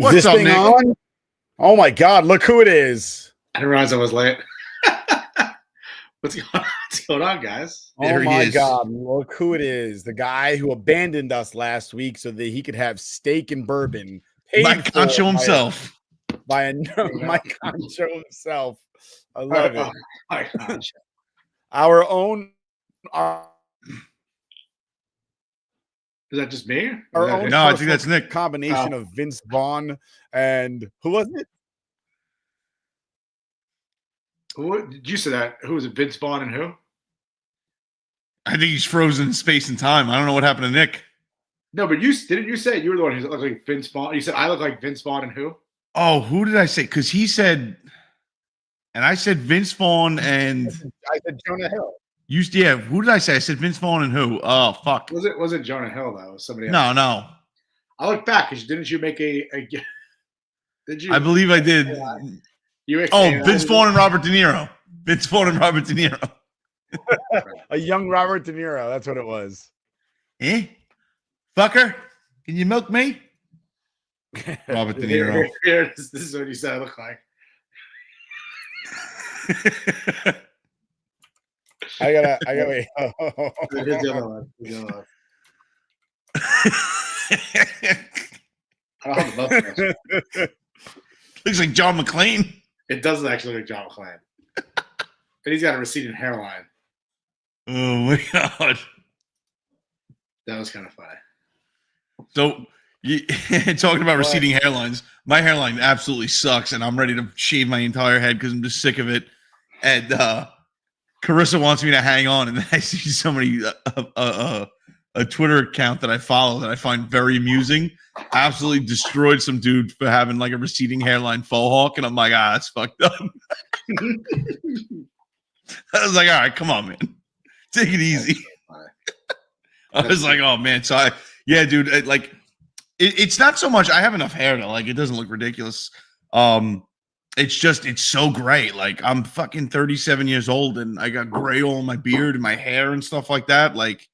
What's this up, thing Nick? on? Oh my God! Look who it is. I didn't realize I was late. What's going on, guys? Oh my God! Look who it is. The guy who abandoned us last week so that he could have steak and bourbon. Mike Concho himself. By Mike Concho himself. I love it. Mike Concho. Our own. Is that just me? No, I think that's Nick. Combination of Vince Vaughn and who was it? Who did you say that? Who was it? Vince Vaughn and who? I think he's frozen in space and time. I don't know what happened to Nick. No, but you didn't you say you were the one who looked like Vince Vaughn? You said I look like Vince Vaughn and who? Oh, who did I say? Because he said, and I said Vince Vaughn and I said Jonah Hill. Yeah, who did I say? I said Vince Vaughn and who? Oh, fuck. Was it Jonah Hill though? Was somebody else? No. I look back because didn't you make a did you? I believe I did. Vince Vaughn and Robert De Niro. Vince Vaughn and Robert De Niro. A young Robert De Niro. That's what it was. Eh? Fucker, can you milk me? Robert De Niro. Here, this is what you said I look like. I gotta. Here's the other one. I don't have the butt. Looks like John McClane. It doesn't actually look like John McClane. And he's got a receding hairline. Oh my God. That was kind of funny. So, talking about receding hairlines, my hairline absolutely sucks, and I'm ready to shave my entire head because I'm just sick of it. And Carissa wants me to hang on, and then I see somebody, a Twitter account that I follow that I find very amusing, absolutely destroyed some dude for having like a receding hairline faux hawk, and I'm like, that's fucked up. I was like, all right, come on, man, take it easy. I was like, oh man, so dude, it's not so much. I have enough hair to it doesn't look ridiculous. It's so gray. Like I'm fucking 37 years old and I got gray all in my beard and my hair and stuff like that. Like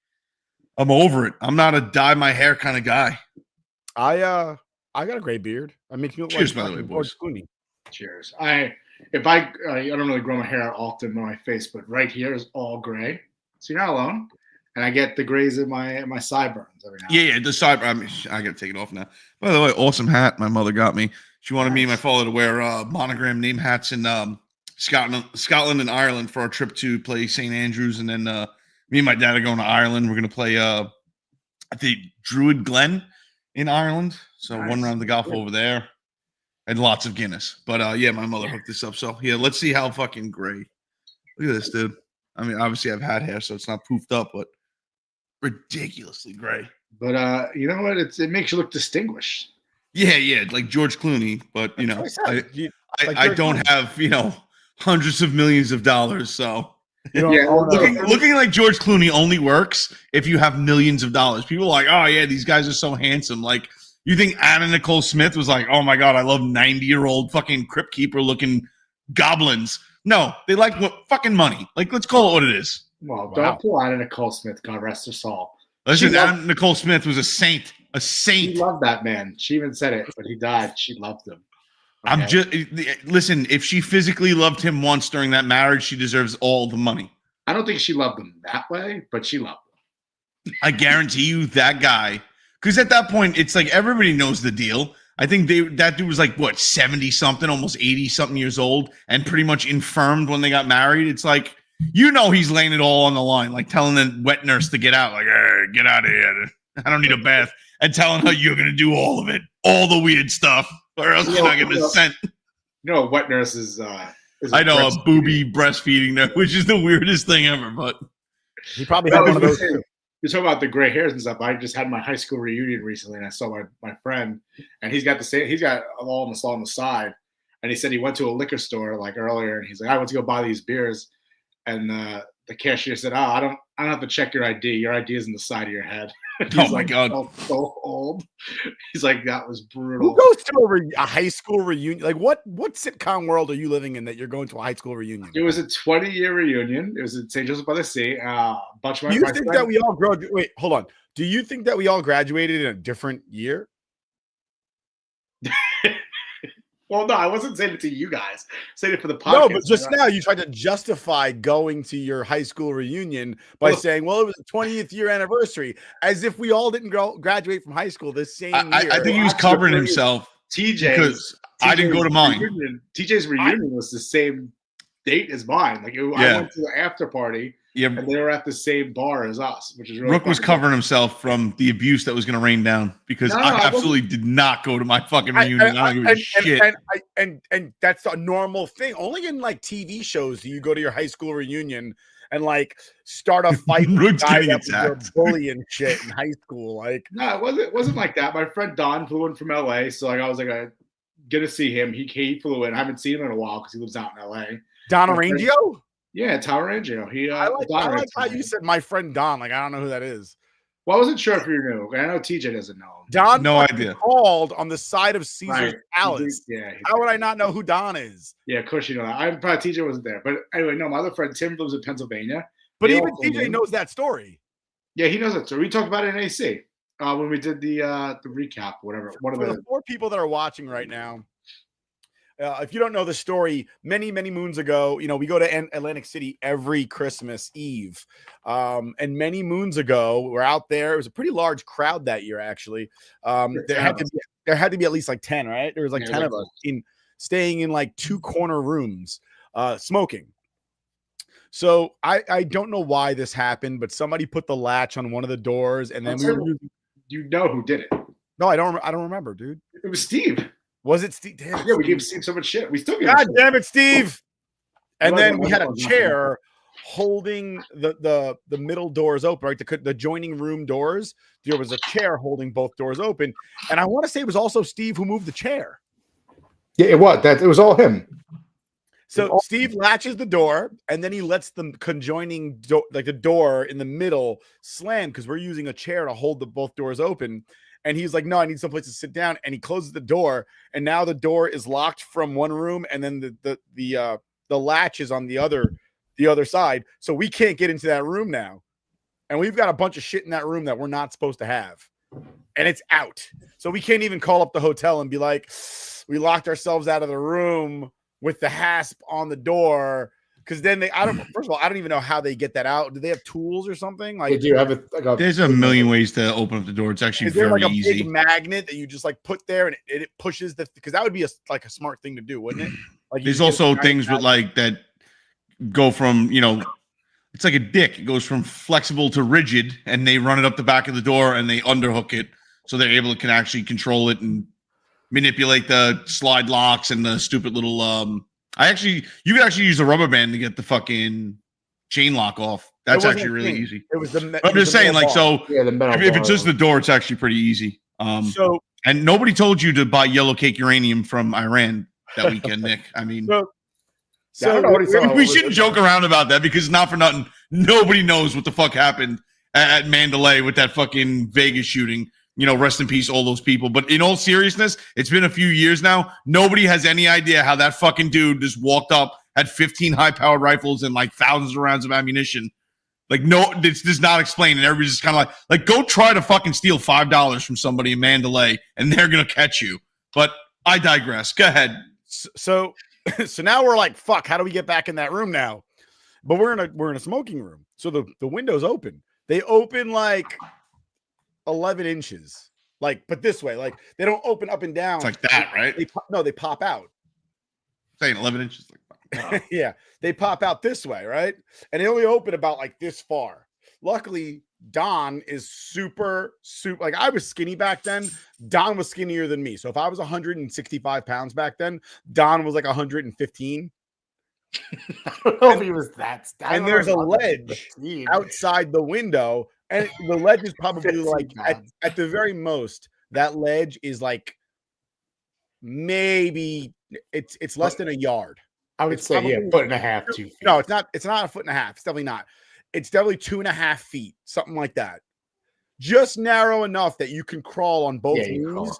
I'm over it. I'm not a dye my hair kind of guy. I got a gray beard. I make you look Cheers, like by the way, boys. Clooney. Cheers. I don't really grow my hair out often on my face, but right here is all gray. So you're not alone. And I get the grays in my sideburns every now. Yeah, the sideburn. I gotta take it off now. By the way, awesome hat my mother got me. She wanted me and my father to wear monogram name hats in Scotland and Ireland for our trip to play St. Andrews, and then me and my dad are going to Ireland. We're gonna play I think Druid Glen in Ireland. So one round of the golf over there, and lots of Guinness. But my mother hooked this up. So yeah, let's see how fucking gray. Look at this, dude. I mean, obviously I've had hair, so it's not poofed up, but ridiculously gray. But you know what? It makes you look distinguished. Yeah, like George Clooney, but I don't have hundreds of millions of dollars, so looking like George Clooney only works if you have millions of dollars. People are like, oh yeah, these guys are so handsome. Like you think Anna Nicole Smith was like, oh my God, I love 90-year-old fucking crypt keeper looking goblins. No, they like fucking money. Like let's call it what it is. Well, don't pull Anna Nicole Smith. God rest her soul. Listen, Anna Nicole Smith was a saint. A saint. She loved that man. She even said it when he died. She loved him. Okay? Listen, if she physically loved him once during that marriage, she deserves all the money. I don't think she loved him that way, but she loved him. I guarantee you that guy, because at that point, it's like everybody knows the deal. I think that dude was like, what, 70-something, almost 80-something years old, and pretty much infirmed when they got married. It's like, you know he's laying it all on the line, like telling the wet nurse to get out, like, hey, get out of here. I don't need a bath. And telling her you're going to do all of it, all the weird stuff, or else you're not getting sent. You know, wet nurse is I know, a booby breastfeeding nurse, which is the weirdest thing ever, but he probably had one of those. You're talking about the gray hairs and stuff. I just had my high school reunion recently, and I saw my friend, and he's got all on the side, and he said he went to a liquor store like earlier, and he's like, I went to go buy these beers, and the cashier said, I don't have to check your ID. Your ID is in the side of your head. Oh my God. So old. He's like, that was brutal. Who goes to a high school reunion? Like what sitcom world are you living in that you're going to a high school reunion? It was a 20-year reunion. It was at St. Joseph by the Sea. Bunch of Do you think that we all graduated? Wait, hold on. Do you think that we all graduated in a different year? Well, no, I wasn't saying it to you guys. I'm saying it for the podcast. No, but just now you tried to justify going to your high school reunion by saying, well, it was the 20th year anniversary, as if we all didn't graduate from high school this same year. I think he was covering himself. TJ, because I didn't go to mine. TJ's reunion was the same date as mine. Like I went to the after party. Yeah, and they were at the same bar as us, which is really Rook was covering himself from the abuse that was going to rain down because I absolutely did not go to my fucking reunion. I don't give a shit. And that's a normal thing. Only in like TV shows do you go to your high school reunion and like start a fight with a guy that was your bully and shit in high school. Like, no, it wasn't like that. My friend Don flew in from LA, so like I was like, I gonna see him. He flew in. I haven't seen him in a while because he lives out in LA. Don Arangio? Yeah, Tower Angel. I like how you said my friend Don. Like, I don't know who that is. Well, I wasn't sure if you knew. I know TJ doesn't know him. Don, no idea. Called on the side of Caesar's Palace. Yeah. How would I not know who Don is? Yeah, of course you know that. I'm probably TJ wasn't there, but anyway, no. My other friend Tim lives in Pennsylvania. But even TJ knows that story. Yeah, he knows that story. We talked about it in AC when we did the recap, whatever. For the 4 people that are watching right now. If you don't know the story, many moons ago, you know, we go to Atlantic City every Christmas Eve. And many moons ago, we're out there. It was a pretty large crowd that year, actually. There had to be at least like 10, right? There was like 10 of us staying in like 2 corner rooms, smoking. So I don't know why this happened, but somebody put the latch on one of the doors, and then you know who did it? No, I don't remember, dude. It was Steve. Was it Steve? Damn, yeah, we gave Steve so much shit. We still give God damn it, Steve. And then we had a chair holding the middle doors open, right? The joining room doors. There was a chair holding both doors open. And I want to say it was also Steve who moved the chair. Yeah, it was all him. So Steve latches the door, and then he lets the conjoining the door in the middle slam because we're using a chair to hold both doors open. And he's like, no, I need someplace to sit down. And he closes the door, and now the door is locked from one room, and then the latch is on the other side. So we can't get into that room now. And we've got a bunch of shit in that room that we're not supposed to have. And it's out. So we can't even call up the hotel and be like, we locked ourselves out of the room with the hasp on the door. Because then first of all, I don't even know how they get that out. Do they have tools or something? Like, they do have there's a million ways to open up the door. It's actually very easy. Big magnet that you just like put there and it pushes because that would be a smart thing to do, wouldn't it? Like, there's also things with like that go from, you know, it's like a dick. It goes from flexible to rigid, and they run it up the back of the door and they underhook it so they're able to can actually control it and manipulate the slide locks and the stupid little you could actually use a rubber band to get the fucking chain lock off. That's actually really easy. It was I'm just saying, like, so if it's just the door, it's actually pretty easy. And nobody told you to buy yellow cake uranium from Iran that weekend, Nick. I mean, we shouldn't joke around about that because not for nothing, nobody knows what the fuck happened at Mandalay with that fucking Vegas shooting. You know, rest in peace, all those people. But in all seriousness, it's been a few years now. Nobody has any idea how that fucking dude just walked up, had 15 high-powered rifles and like thousands of rounds of ammunition. Like, no, this does not explain. And everybody's just kind of like, go try to fucking steal $5 from somebody in Mandalay, and they're gonna catch you. But I digress. Go ahead. So now we're like, fuck. How do we get back in that room now? But we're in a smoking room, so the windows open. They open like 11 inches, but this way, like they don't open up and down. It's like that, right? They pop out. Saying 11 inches. Yeah, they pop out this way, right? And they only open about like this far. Luckily, Don is super. Like I was skinny back then. Don was skinnier than me. So if I was 165 pounds back then, Don was like 115. I don't know if he was that. And there's a ledge outside the window, and the ledge is probably like at the very most. That ledge is like maybe it's less than a yard. I would say, yeah, 1.5 2 feet. No, it's not. It's not a 1.5 feet. It's definitely not. It's definitely 2.5 feet, something like that. Just narrow enough that you can crawl on both knees.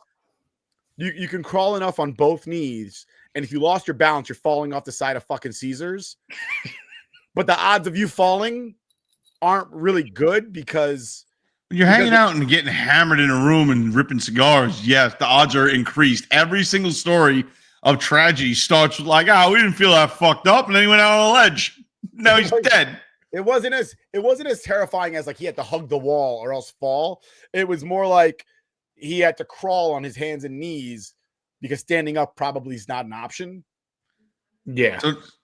You can crawl enough on both knees, and if you lost your balance, you're falling off the side of fucking Caesars. But the odds of you falling aren't really good because when you're hanging out and getting hammered in a room and ripping cigars, yes, the odds are increased. Every single story of tragedy starts with like, we didn't feel that fucked up, and then he went out on a ledge. Now he's dead. It wasn't as terrifying as like he had to hug the wall or else fall. It was more like he had to crawl on his hands and knees because standing up probably is not an option. Yeah.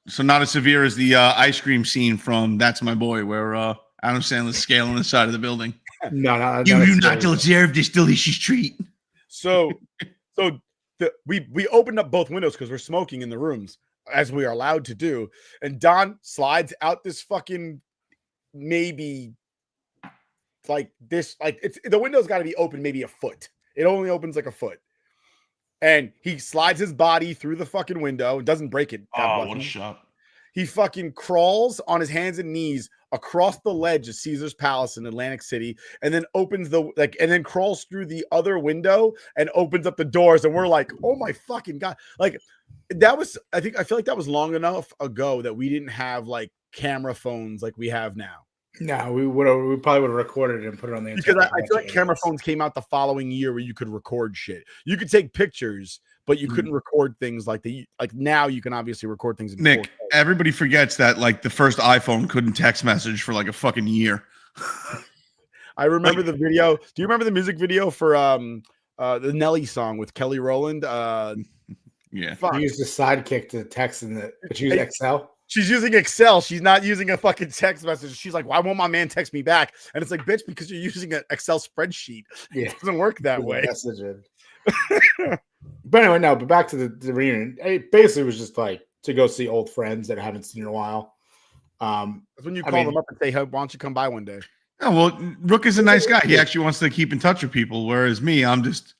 So not as severe as the ice cream scene from That's My Boy, where Adam Sandler's scaling the side of the building. No, you do not deserve this delicious treat. So we opened up both windows because we're smoking in the rooms, as we are allowed to do. And Don slides out this fucking maybe like this, like it's the window's got to be open maybe a foot. It only opens like a foot. And he slides his body through the fucking window. Doesn't break it. What a shot. He fucking crawls on his hands and knees across the ledge of Caesar's Palace in Atlantic City, and then opens and then crawls through the other window and opens up the doors. And we're like, oh my fucking God. Like that was, I feel like that was long enough ago that we didn't have like camera phones like we have now. No, we probably would have recorded it and put it on the internet. Because I feel like camera phones came out the following year where you could record shit. You could take pictures, but you couldn't record things like now you can obviously record things in Nick, 4K. Everybody forgets that like the first iPhone couldn't text message for like a fucking year. I remember the video. Do you remember the music video for the Nelly song with Kelly Rowland? Yeah. Fuck. You used the sidekick to text but you use Excel. She's using Excel. She's not using a fucking text message. She's like, why won't my man text me back? And it's like, bitch, because you're using an Excel spreadsheet. Yeah. It doesn't work that way. But anyway, no, but back to the reunion. It basically was just like to go see old friends that I haven't seen in a while. That's when you call them up and say, hey, why don't you come by one day? Oh, well, Rook is a nice guy. He actually wants to keep in touch with people, whereas me, I'm just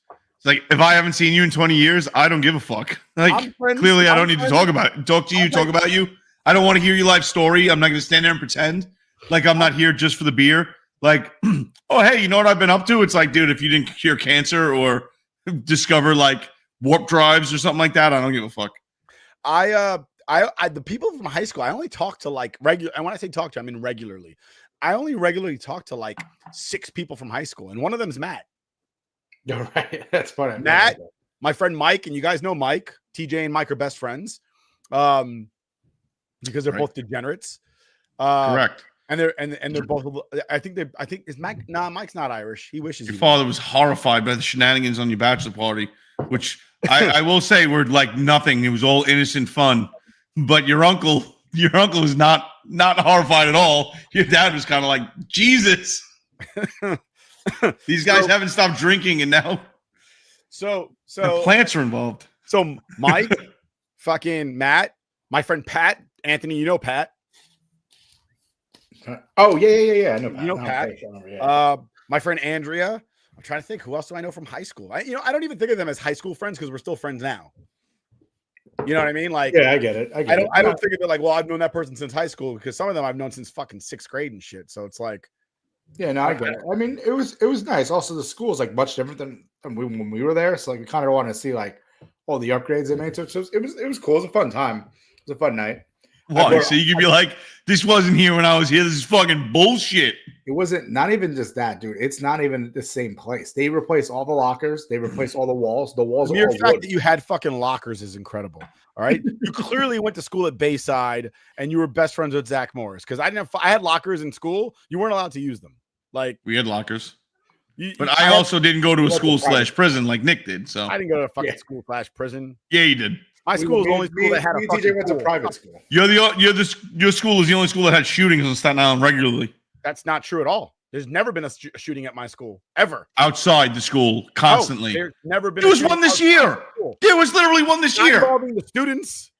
like, if I haven't seen you in 20 years, I don't give a fuck. Like, clearly I don't need to talk about it. Talk to you, talk about you. I don't want to hear your life story. I'm not going to stand there and pretend like I'm not here just for the beer. Like, oh, hey, you know what I've been up to? It's like, dude, if you didn't cure cancer or discover like warp drives or something like that, I don't give a fuck. The people from high school, I only talk to like regular. And when I say talk to, I mean regularly. I only regularly talk to like 6 people from high school, and one of them is Matt. You're right. That's funny. Matt, my friend Mike, and you guys know Mike. TJ and Mike are best friends. Because they're both degenerates. Correct. And they're both. I think is Mike. Nah, Mike's not Irish. He wishes. Your father was horrified by the shenanigans on your bachelor party, which I will say were like nothing. It was all innocent fun. But your uncle was not horrified at all. Your dad was kind of like, Jesus. These guys haven't stopped drinking, and now so the plants are involved. So Mike, fucking Matt, my friend Pat, Anthony, you know Pat. Oh yeah. I know Pat. You know Pat. My friend Andrea. I'm trying to think who else do I know from high school. I don't even think of them as high school friends because we're still friends now. You know what I mean? Like, yeah, I get it. I don't think of it like, well, I've known that person since high school because some of them I've known since fucking 6th grade and shit. So it's like, yeah, no, I get it. I mean, it was nice. Also, the school is like much different than when we were there. So like, we kind of want to see like all the upgrades they made to it. So it was cool. It was a fun time. It was a fun night. Why? So you could be like, this wasn't here when I was here. This is fucking bullshit. It wasn't, not even just that, dude. It's not even the same place. They replaced all the lockers. They replaced all the walls. The walls. The mere fact that you had fucking lockers is incredible. All right, you clearly went to school at Bayside and you were best friends with Zach Morris because I had lockers in school. You weren't allowed to use them. Like we had lockers, but I also didn't go to a school/prison like Nick did. So I didn't go to a fucking school/prison. Yeah, you did. My school was the only school that had a me and fucking TJ went to pool. private school. Your school is the only school that had shootings on Staten Island regularly. That's not true at all. There's never been a shooting at my school ever. Outside the school, constantly. No, there's never been. There was one this year. There was literally one this Not year. involving the students.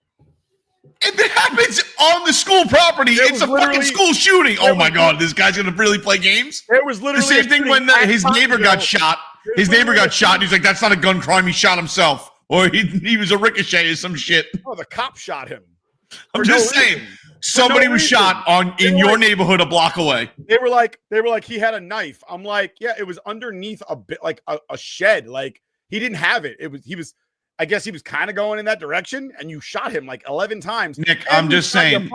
If it happens on the school property, it's a fucking school shooting. Oh my God, this guy's gonna really play games? There was The literally same thing when his neighbor got shot. His neighbor got shot. And he's like, "That's not a gun crime. He shot himself, or he was a ricochet or some shit." Oh, the cop shot him. I'm just saying, somebody was shot in your neighborhood a block away. They were like, he had a knife. I'm like, yeah, it was underneath a bit, like a shed. Like he didn't have it. I guess he was kind of going in that direction, and you shot him like 11 times. Nick, I'm just saying.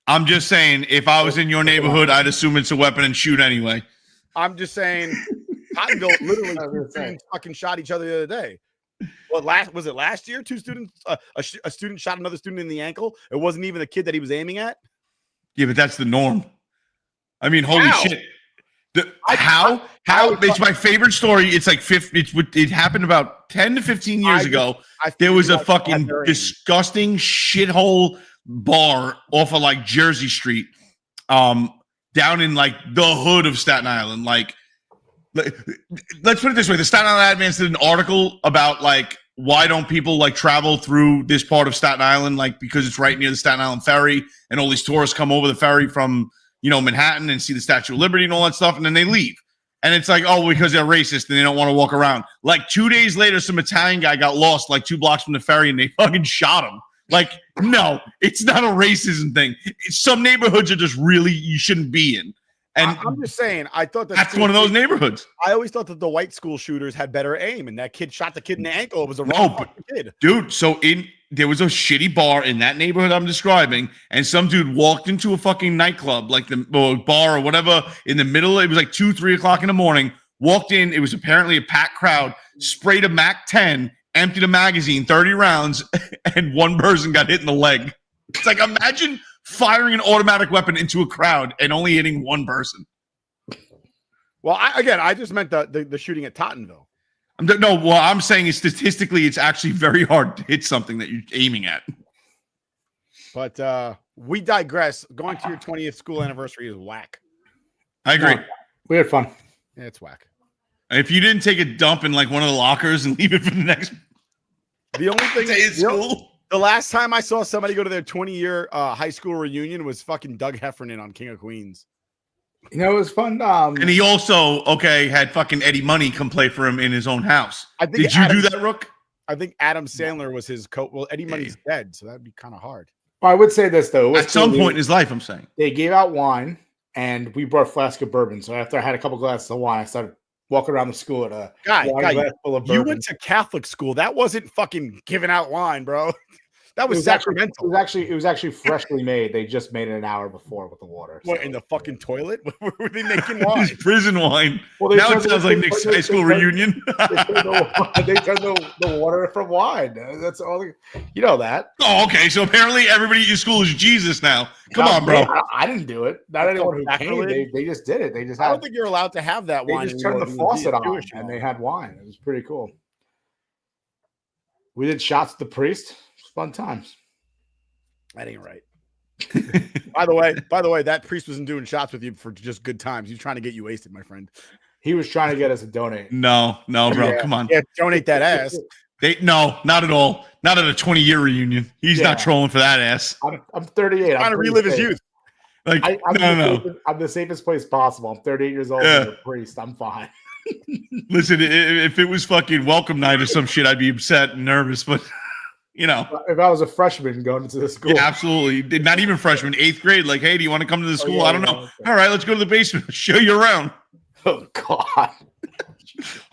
I'm just saying, if I was in your neighborhood, I'd assume it's a weapon and shoot anyway. I'm just saying, Cottonville literally two students fucking shot each other the other day. Well, was it last year? Two students, a student shot another student in the ankle. It wasn't even the kid that he was aiming at. Yeah, but that's the norm. I mean, holy shit. How? It's my favorite story. It's like it happened about 10 to 15 years ago. There was a fucking disgusting shithole bar off of like Jersey Street, down in like the hood of Staten Island. Like, let's put it this way: the Staten Island Advance did an article about like why don't people like travel through this part of Staten Island, like because it's right near the Staten Island Ferry, and all these tourists come over the ferry from Manhattan and see the Statue of Liberty and all that stuff, and then they leave. And it's like, oh, because they're racist and they don't want to walk around. Like 2 days later, some Italian guy got lost like 2 blocks from the ferry and they fucking shot him. Like, no, it's not a racism thing. Some neighborhoods are just really you shouldn't be in. And I'm just saying, I thought that's one of those neighborhoods. I always thought that the white school shooters had better aim, and that kid shot the kid in the ankle. It was a wrong kid. Dude, so there was a shitty bar in that neighborhood I'm describing, and some dude walked into a fucking nightclub, like the bar or whatever, in the middle. It was like 2-3 o'clock in the morning. Walked in. It was apparently a packed crowd. Sprayed a MAC-10, emptied a magazine, 30 rounds, and one person got hit in the leg. It's like, imagine firing an automatic weapon into a crowd and only hitting one person. Well, I just meant the shooting at Tottenville. No, what I'm saying is statistically, it's actually very hard to hit something that you're aiming at. But we digress. Going to your 20th school anniversary is whack. I agree. No, we had fun. Yeah, it's whack. If you didn't take a dump in like one of the lockers and leave it for the next the only thing day at school. The last time I saw somebody go to their 20-year high school reunion was fucking Doug Heffernan on King of Queens. It was fun. And he also, had fucking Eddie Money come play for him in his own house. Did you do that, Rook? I think Adam Sandler was his coach. Well, Eddie Money's dead, so that'd be kind of hard. Well, I would say this, though. At some point in his life, I'm saying. They gave out wine, and we brought a flask of bourbon. So after I had a couple glasses of wine, I started walking around the school at a guy full of bourbon. You went to Catholic school. That wasn't fucking giving out wine, bro. That was sacramental. It was actually freshly made. They just made it an hour before with the water. What, in the fucking toilet? Were they making wine? It's prison wine. Well, now it sounds like Nick's high school reunion. They turned the water from wine. That's all. You know that. Oh, okay. So apparently everybody at your school is Jesus now. Come on, bro. I didn't do it. Not anyone who came. They just did it. They just. I don't think you're allowed to have that wine. They just turned the faucet on, and they had wine. It was pretty cool. We did shots at the priest. Fun times. That ain't right. By the way, that priest wasn't doing shots with you for just good times. He was trying to get you wasted, my friend. He was trying to get us to donate. No, bro. Yeah. Come on. Yeah, donate that ass. No, not at all. Not at a 20-year reunion. He's not trolling for that ass. I'm 38. I'm trying to relive his youth. Like, I'm the safest place possible. I'm 38 years old. I'm a priest. I'm fine. Listen, if it was fucking welcome night or some shit, I'd be upset and nervous, but if I was a freshman going into the school. Yeah, absolutely. Not even freshman, 8th grade. Like, hey, do you want to come to the school? I don't know. Okay. All right, let's go to the basement. I'll show you around. Oh, God.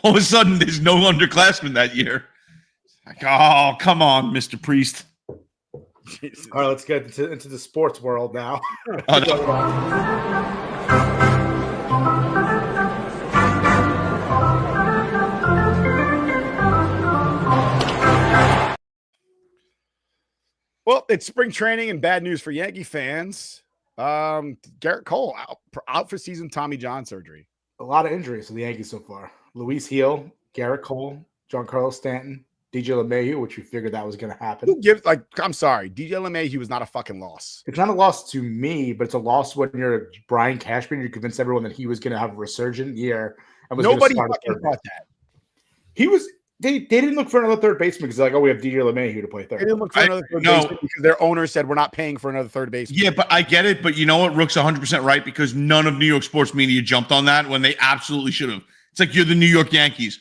All of a sudden, there's no underclassmen that year. Like, oh, come on, Mr. Priest. Jesus. All right, let's get into the sports world now. Well, it's spring training and bad news for Yankee fans. Garrett Cole out for season Tommy John surgery. A lot of injuries for the Yankees so far. Luis Heel, Garrett Cole, Giancarlo Stanton, DJ LeMahieu, which you figured that was going to happen. Who gives? Like, I'm sorry, DJ LeMahieu was not a fucking loss. It's not a loss to me, but it's a loss when you're Brian Cashman. You convinced everyone that he was going to have a resurgent year. And was Nobody start fucking thought that. He was. They didn't look for another third baseman because they're like, oh, we have DJ LeMahieu to play third. They didn't look for another third baseman because their owner said we're not paying for another third baseman. Yeah, but I get it. But you know what? Rook's 100% right because none of New York sports media jumped on that when they absolutely should have. It's like you're the New York Yankees.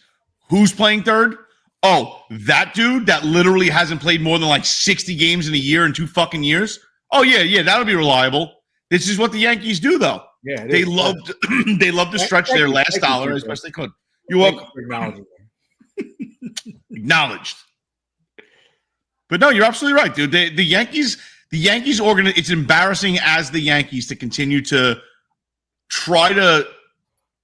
Who's playing third? Oh, that dude that literally hasn't played more than like 60 games in a year in 2 fucking years? Oh, yeah, that'll be reliable. This is what the Yankees do, though. Yeah, they loved to stretch their last dollar as best they could. You're welcome. Acknowledged. But no, you're absolutely right, dude. The Yankees it's embarrassing as the Yankees to continue to try to,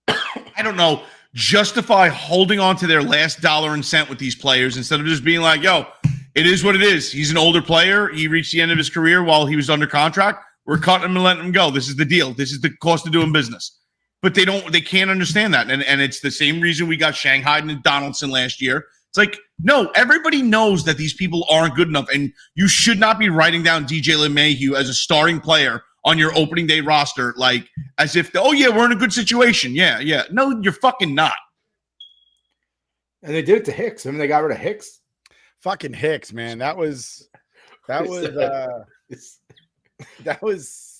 I don't know, justify holding on to their last dollar and cent with these players instead of just being like, yo, it is what it is. He's an older player. He reached the end of his career while he was under contract. We're cutting him and letting him go. This is the deal. This is the cost of doing business. But they can't understand that. And it's the same reason we got Shanghai and Donaldson last year. It's like, no, everybody knows that these people aren't good enough. And you should not be writing down DJ LeMahieu as a starting player on your opening day roster, like as if, oh, yeah, we're in a good situation. Yeah. No, you're fucking not. And they did it to Hicks. I mean, they got rid of Hicks. Fucking Hicks, man. That was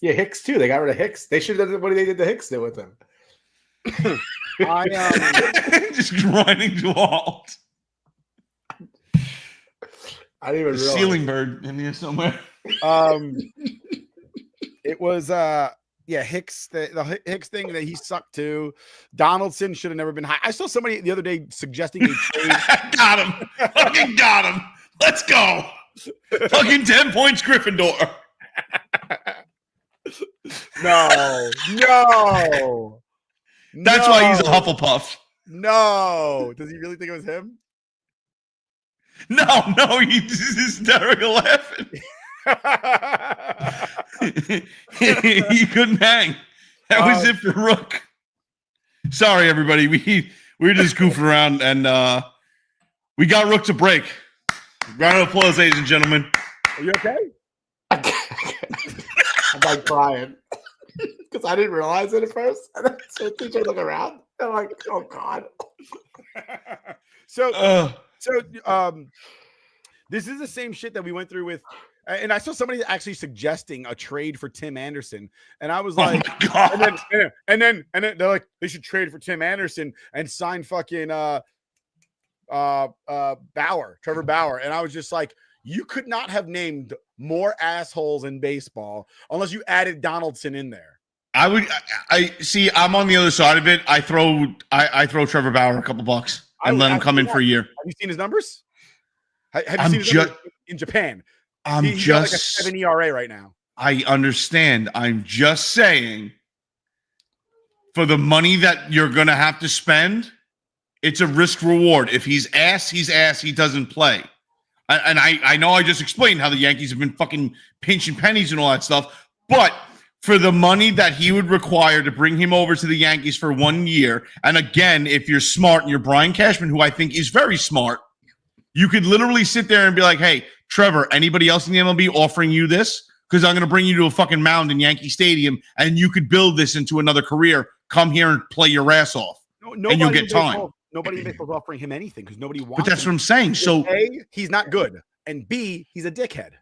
yeah, Hicks too. They got rid of Hicks. They should have done what they did to Hicks did with him. Just grinding to a halt. I didn't even realize. Ceiling bird in here somewhere. It was Hicks, the Hicks thing that he sucked to. Donaldson should have never been high. I saw somebody the other day suggesting a trade. Got him. Fucking got him. Let's go. Fucking 10 points, Gryffindor. No. That's why he's a Hufflepuff. No. Does he really think it was him? No, he's hysterical laughing. He couldn't hang. That was it for Rook. Sorry, everybody. We were just goofing around, and we got Rook to break. Round of applause, ladies and gentlemen. Are you okay? I'm like crying because I didn't realize it at first. And so I teacher look around. I'm like, oh God. So this is the same shit that we went through with, and I saw somebody actually suggesting a trade for Tim Anderson, and I was like, and then they're like, they should trade for Tim Anderson and sign fucking Trevor Bauer, and I was just like, you could not have named more assholes in baseball unless you added Donaldson in there. I see. I'm on the other side of it. I throw Trevor Bauer a couple bucks and let him come in for a year. Have you seen his numbers? Have you seen his numbers in Japan? He's got like a 7 ERA right now. I understand. I'm just saying, for the money that you're going to have to spend, it's a risk reward. If he's ass, he's ass. He doesn't play. And I know I just explained how the Yankees have been fucking pinching pennies and all that stuff, but for the money that he would require to bring him over to the Yankees for 1 year, and again, if you're smart and you're Brian Cashman, who I think is very smart, you could literally sit there and be like, hey, Trevor, anybody else in the MLB offering you this? Because I'm going to bring you to a fucking mound in Yankee Stadium, and you could build this into another career. Come here and play your ass off, and you'll get time. Nobody in baseball is offering him anything because nobody wants. But that's what I'm saying. So A, he's not good, and B, he's a dickhead.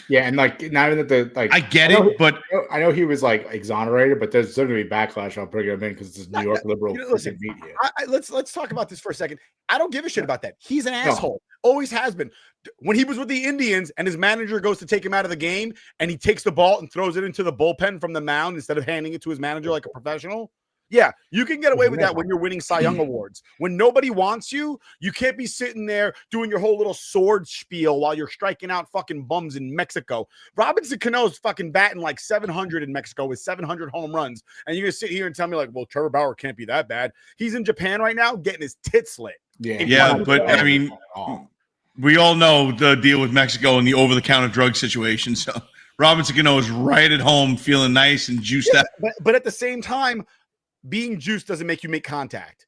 Yeah, and like not even that I get it, but I know he was like exonerated, but there's going to be backlash on bringing him in because it's New York liberal listen, media. Let's talk about this for a second. I don't give a shit about that. He's an asshole. Always has been. When he was with the Indians and his manager goes to take him out of the game and he takes the ball and throws it into the bullpen from the mound instead of handing it to his manager like a professional. Yeah, you can get away with that when you're winning Cy Young awards. When nobody wants you, you can't be sitting there doing your whole little sword spiel while you're striking out fucking bums in Mexico. Robinson Cano's fucking batting like 700 in Mexico with 700 home runs. And you're going to sit here and tell me like, well, Trevor Bauer can't be that bad. He's in Japan right now getting his tits lit. Yeah, but I mean, we all know the deal with Mexico and the over-the-counter drug situation. So Robinson Cano is right at home feeling nice and juiced out. But at the same time, being juiced doesn't make you make contact.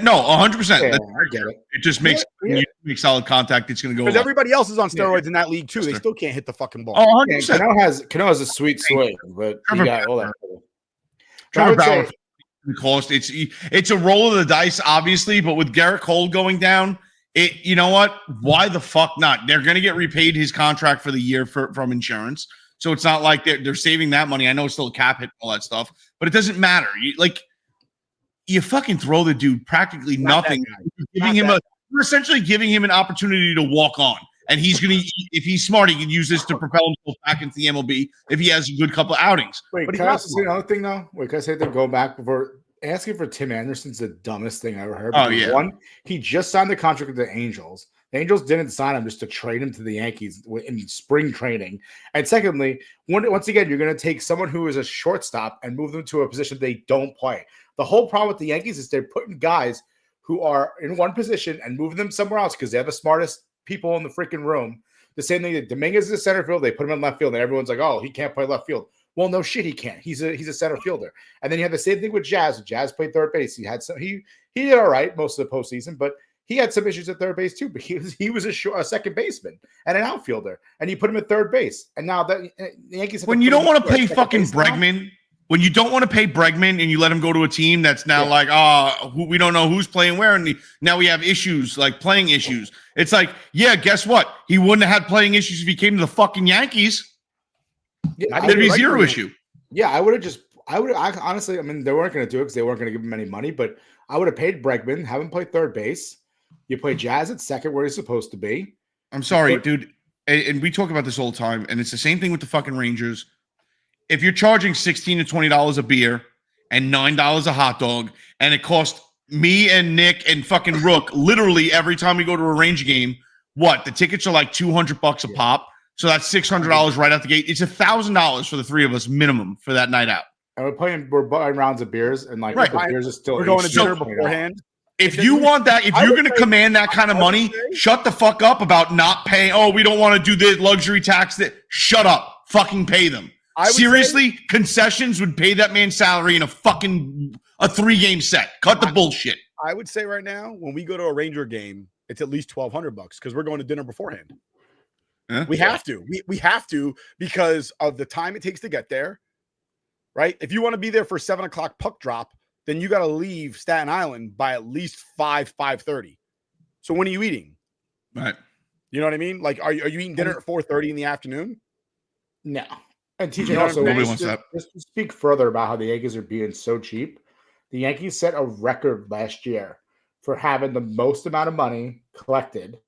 No, 100%. Yeah, I get it. It just makes you make solid contact, it's going to go. Because up. everybody else is on steroids in that league too. They still can't hit the fucking ball. Oh, Yeah, 100%. Cano has a sweet swing, but he got all that. Trevor Bauer cost. It's a roll of the dice, obviously, but with Garrett Cole going down, you know what? Why the fuck not? They're going to get repaid his contract for the year from insurance, so it's not like they're saving that money. I know it's still a cap hit and all that stuff, but it doesn't matter. You fucking throw the dude practically nothing, you're essentially giving him an opportunity to walk on. And he's going to, if he's smart, he can use this to propel himself back into the MLB if he has a good couple of outings. Wait, can I say another thing, though? Wait, can I say that go back before asking for Tim Anderson's the dumbest thing I ever heard. Oh, yeah. One, he just signed the contract with the Angels. The Angels didn't sign him just to trade him to the Yankees in spring training. And secondly, once again, you're going to take someone who is a shortstop and move them to a position they don't play. The whole problem with the Yankees is they're putting guys who are in one position and moving them somewhere else because they're the smartest people in the freaking room. The same thing that Dominguez is a center field, they put him in left field, and everyone's like, "Oh, he can't play left field." Well, no shit, he can't. He's a center fielder. And then you have the same thing with Jazz. Jazz played third base. He did all right most of the postseason, but he had some issues at third base too. But he was a second baseman and an outfielder, and you put him at third base. And now that the Yankees, when you don't want to pay fucking Bregman. When you don't want to pay Bregman and you let him go to a team that's now we don't know who's playing where, and now we have issues, like playing issues. It's like, yeah, guess what? He wouldn't have had playing issues if he came to the fucking Yankees. Yeah, there'd be zero issue. Yeah, I honestly, I mean, they weren't going to do it because they weren't going to give him any money, but I would have paid Bregman, have him play third base. You play Jazz at second where he's supposed to be. I'm sorry, dude. And we talk about this all the time, and it's the same thing with the fucking Rangers. If you're charging $16 to $20 a beer and $9 a hot dog, and it costs me and Nick and fucking Rook literally every time we go to a Ranger game, the tickets are like $200 a pop. So that's $600 right out the gate. It's $1,000 for the three of us minimum for that night out. And we're buying rounds of beers, and the beers are still. We're going to dinner beforehand. If you want that, if you're going to command that kind of money, shut the fuck up about not paying. Oh, we don't want to do the luxury tax. Shut up. Fucking pay them. Seriously, concessions would pay that man's salary in a 3-game set. Cut the bullshit. I would say right now, when we go to a Ranger game, it's at least $1,200 because we're going to dinner beforehand. Huh? We have to. We have to because of the time it takes to get there. Right? If you want to be there for 7:00 puck drop, then you got to leave Staten Island by at least 5:30. So when are you eating? Right. You know what I mean? Like, are you eating dinner at 4:30 in the afternoon? No. And TJ, also, just to speak further about how the Yankees are being so cheap, the Yankees set a record last year for having the most amount of money collected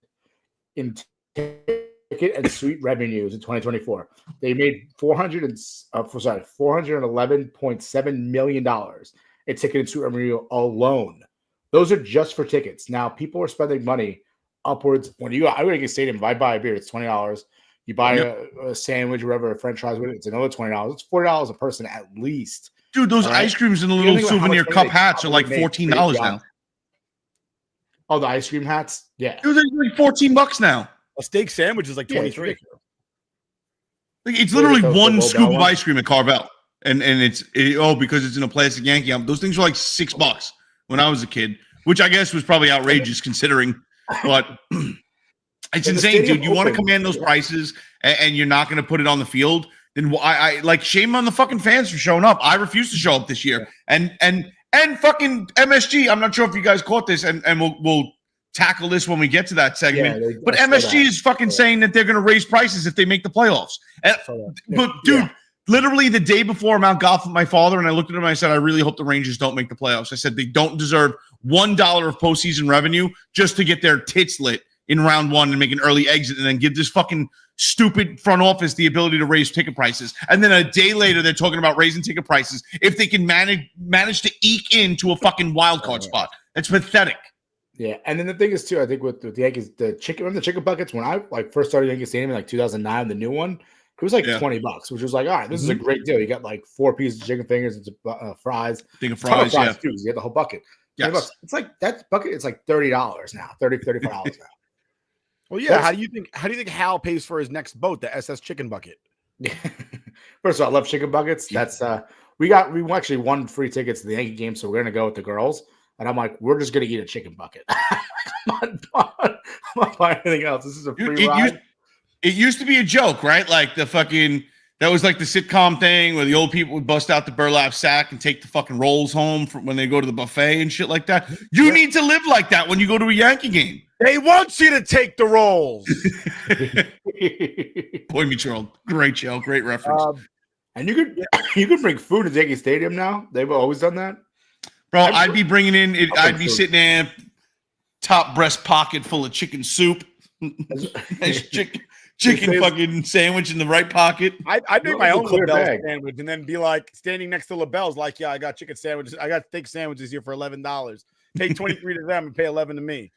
in ticket and suite revenues in 2024. They made $411.7 million in ticket and suite revenue alone. Those are just for tickets. Now, people are spending money upwards. When you go, I would get stadium. If I buy a beer, it's $20. You buy a sandwich or whatever, a French fries with it, it's another $20. It's $40 a person at least. Dude, those ice creams and the little souvenir cup hats are like $14 now. Oh, the ice cream hats? Yeah. Dude, they're like $14 now. A steak sandwich is like 23. It's literally one scoop of ice cream at Carvel. And because it's in a plastic Yankee. Those things were like $6 when I was a kid, which I guess was probably outrageous considering. But it's insane, dude. You want to command those prices and you're not going to put it on the field. Then I like shame on the fucking fans for showing up. I refuse to show up this year. And fucking MSG. I'm not sure if you guys caught this, and we'll tackle this when we get to that segment. Yeah, but MSG is fucking saying that they're going to raise prices if they make the playoffs. But dude, literally the day before I'm out golf with my father, and I looked at him and I said, I really hope the Rangers don't make the playoffs. I said they don't deserve $1 of postseason revenue just to get their tits lit in round one and make an early exit and then give this fucking stupid front office the ability to raise ticket prices. And then a day later, they're talking about raising ticket prices if they can manage to eke into a fucking wild card spot. It's pathetic. Yeah, and then the thing is too, I think with the Yankees, remember the chicken buckets when I first started Yankee Stadium in 2009, the new one, it was like $20, which was like, all right, this is a great deal. You got like 4 pieces of chicken fingers and fries. Think of fries, yeah. Too, you get the whole bucket. Yes. It's like that bucket. It's like $30 now, $35 now. Well, yeah. How do you think Hal pays for his next boat, the SS Chicken Bucket? First of all, I love chicken buckets. That's we actually won free tickets to the Yankee game, so we're gonna go with the girls. And I'm like, we're just gonna eat a chicken bucket. I'm not buying anything else. This is a free ride. It used to be a joke, right? Like that was like the sitcom thing where the old people would bust out the burlap sack and take the fucking rolls home when they go to the buffet and shit like that. You need to live like that when you go to a Yankee game. They want you to take the rolls. Boy Meets World. Great show. Great reference. And you could bring food to Yankee Stadium now. They've always done that. Bro, I'd be bringing in it. I'd be sitting there, top breast pocket full of chicken soup. Nice chicken fucking sandwich in the right pocket. I'd make my own LaBelle sandwich and then be like standing next to LaBelle's like, yeah, I got chicken sandwiches. I got steak sandwiches here for $11. Take 23 to them and pay 11 to me.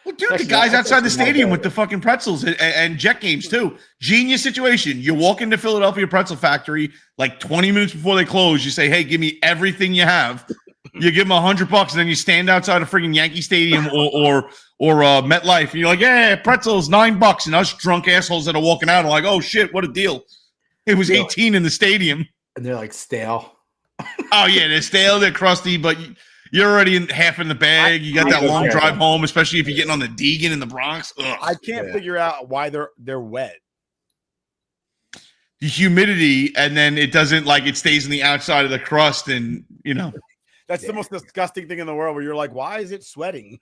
Well, dude, the guys outside the stadium with the fucking pretzels and jet games too. Genius situation. You walk into Philadelphia Pretzel Factory like 20 minutes before they close. You say, hey, give me everything you have. You give them $100 and then you stand outside of freaking Yankee Stadium or MetLife and you're like, yeah, pretzels, $9. And us drunk assholes that are walking out are like, oh shit, what a deal. It was 18 in the stadium. And they're like stale. Oh yeah, they're stale, they're crusty, but you're already half in the bag. You got that long drive home, especially if you're getting on the Deegan in the Bronx. Ugh. I can't figure out why they're wet. The humidity, and then it doesn't it stays on the outside of the crust, and that's the most disgusting thing in the world. Where you're like, why is it sweating?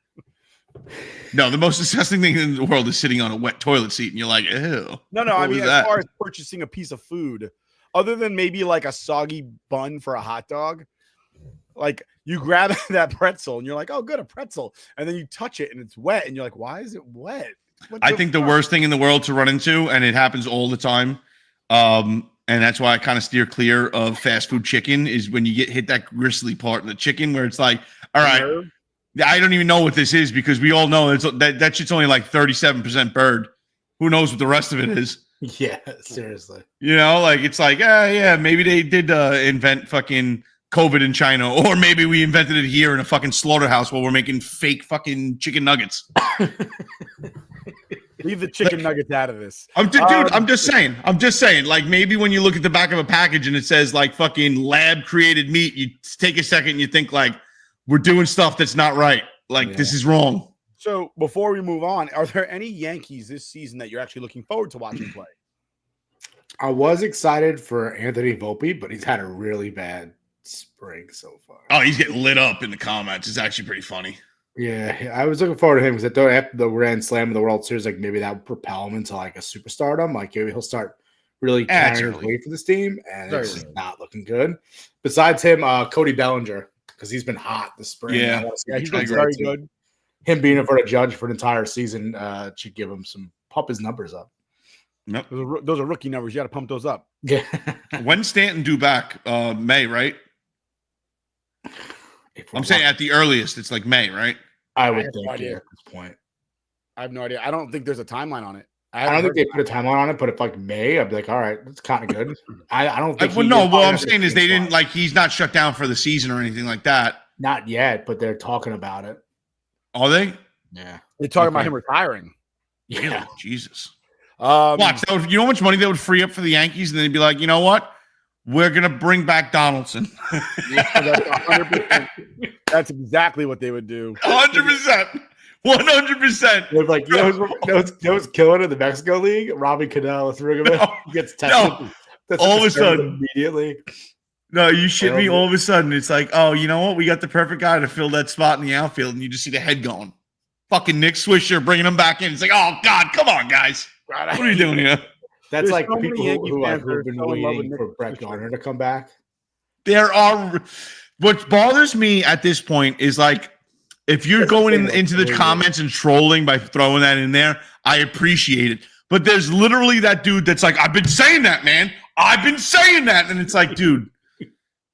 No, the most disgusting thing in the world is sitting on a wet toilet seat, and you're like, ew. No. I mean, as far as purchasing a piece of food, other than maybe like a soggy bun for a hot dog. Like you grab that pretzel and you're like, oh, good, a pretzel. And then you touch it and it's wet. And you're like, why is it wet? I think the worst thing in the world to run into, and it happens all the time, and that's why I kind of steer clear of fast food chicken, is when you hit that gristly part in the chicken where it's like, all right, I don't even know what this is because we all know that shit's only like 37% bird. Who knows what the rest of it is? Yeah, seriously. It's like, yeah, maybe they did invent fucking COVID in China, or maybe we invented it here in a fucking slaughterhouse while we're making fake fucking chicken nuggets. Leave the chicken nuggets out of this. I'm just saying. Like maybe when you look at the back of a package and it says like fucking lab created meat, you take a second and you think like we're doing stuff that's not right. Like this is wrong. So before we move on, are there any Yankees this season that you're actually looking forward to watching play? I was excited for Anthony Volpe, but he's had a really bad spring so far. Oh, he's getting lit up in the comments. It's actually pretty funny. Yeah, I was looking forward to him because I thought after the Grand Slam of the World Series, like maybe that would propel him into like a superstardom. Like maybe he'll start really carrying his weight for this team, and it's just not looking good. Besides him, Cody Bellinger, because he's been hot this spring. Yeah, he's been very good. Him being in front of Judge for an entire season should give him pump his numbers up. Nope. Those are rookie numbers. You got to pump those up. Yeah. When's Stanton due back? May, right? I'm saying at the earliest, it's like May, right? I would think at this point. I have no idea. I don't think there's a timeline on it. I don't think they put a timeline on it, but if like May, I'd be like, all right, that's kind of good. I don't think. What I'm saying is they didn't he's not shut down for the season or anything like that. Not yet, but they're talking about it. Are they? Yeah, they're talking about him retiring. Yeah, Jesus. Watch, you know how much money they would free up for the Yankees, and then they'd be like, you know what? We're gonna bring back Donaldson. That's 100%. That's exactly what they would do. 100%. 100%. They're like, was killing in the Mexico League? Robbie Cano, let's bring him in. He gets tested. All of a sudden, immediately. No, you shit me. All of a sudden, it's like, oh, you know what? We got the perfect guy to fill that spot in the outfield, and you just see the head going. Fucking Nick Swisher bringing him back in. It's like, oh God, come on, guys. What are you doing here? That's like so people who have been waiting for Brett Gardner to come back. What bothers me at this point is like, if you're going into the comments and trolling by throwing that in there, I appreciate it. But there's literally that dude that's like, I've been saying that, man. I've been saying that. And it's like, dude,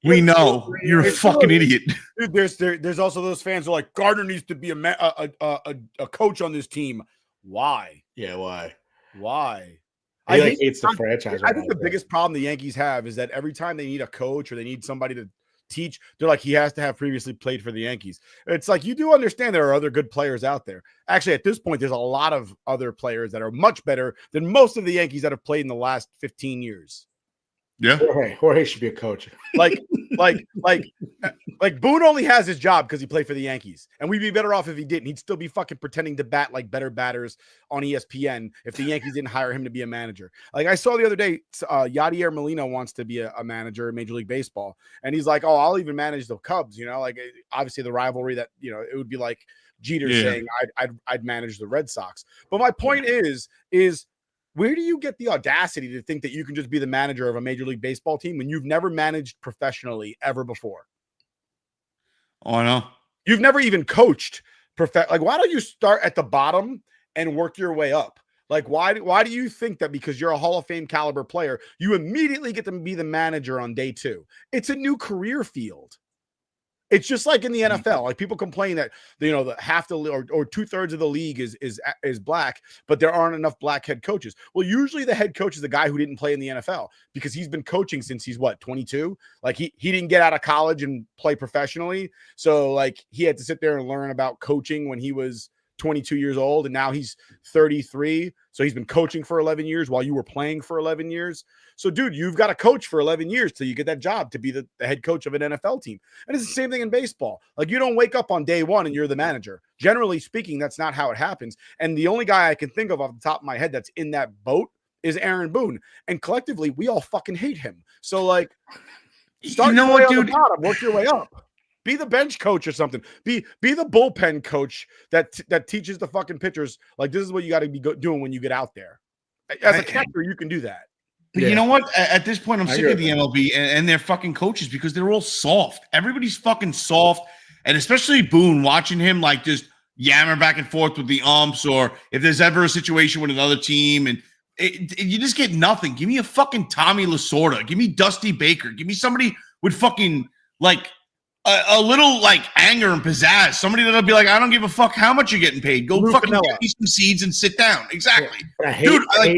we know you're a fucking idiot. Dude, there's also those fans who are like, Gardner needs to be a coach on this team. Why? Yeah, why? Why? He hates the franchise. I think the biggest problem the Yankees have is that every time they need a coach or they need somebody to teach, they're like, he has to have previously played for the Yankees. It's like, you do understand there are other good players out there. Actually, at this point, there's a lot of other players that are much better than most of the Yankees that have played in the last 15 years. Yeah. Jorge should be a coach. Like Like Boone only has his job because he played for the Yankees, and we'd be better off if he didn't. He'd still be fucking pretending to bat like better batters on ESPN if the Yankees didn't hire him to be a manager. Like I saw the other day, Yadier Molina wants to be a manager in Major League Baseball, and he's like, "Oh, I'll even manage the Cubs." You know, like obviously the rivalry that it would be like Jeter saying, "I'd manage the Red Sox." But my point is where do you get the audacity to think that you can just be the manager of a Major League Baseball team when you've never managed professionally ever before? Oh, I know. You've never even coached like, why don't you start at the bottom and work your way up? Like, why do you think that because you're a Hall of Fame caliber player, you immediately get to be the manager on day 2? It's a new career field. It's just like in the NFL. Like people complain that the half the or 2/3 of the league is black, but there aren't enough black head coaches. Well, usually the head coach is the guy who didn't play in the NFL because he's been coaching since he's 22. Like he didn't get out of college and play professionally, so like he had to sit there and learn about coaching when he was 22 years old, and now he's 33. So he's been coaching for 11 years while you were playing for 11 years. So, dude, you've got to coach for 11 years till you get that job to be the head coach of an NFL team. And it's the same thing in baseball. Like, you don't wake up on day 1 and you're the manager. Generally speaking, that's not how it happens. And the only guy I can think of off the top of my head that's in that boat is Aaron Boone. And collectively, we all fucking hate him. So, like, start your way on the bottom, work your way up. Be the bench coach or something. Be the bullpen coach that teaches the fucking pitchers, like, this is what you got to be doing when you get out there. As a catcher, you can do that. But you know what? At this point, I'm sick of the MLB and their fucking coaches because they're all soft. Everybody's fucking soft. And especially Boone, watching him like just yammer back and forth with the umps, or if there's ever a situation with another team and you just get nothing. Give me a fucking Tommy Lasorda. Give me Dusty Baker. Give me somebody with fucking like a little like anger and pizzazz. Somebody that'll be like, I don't give a fuck how much you're getting paid. Go fucking get me some seeds and sit down. Exactly. Yeah.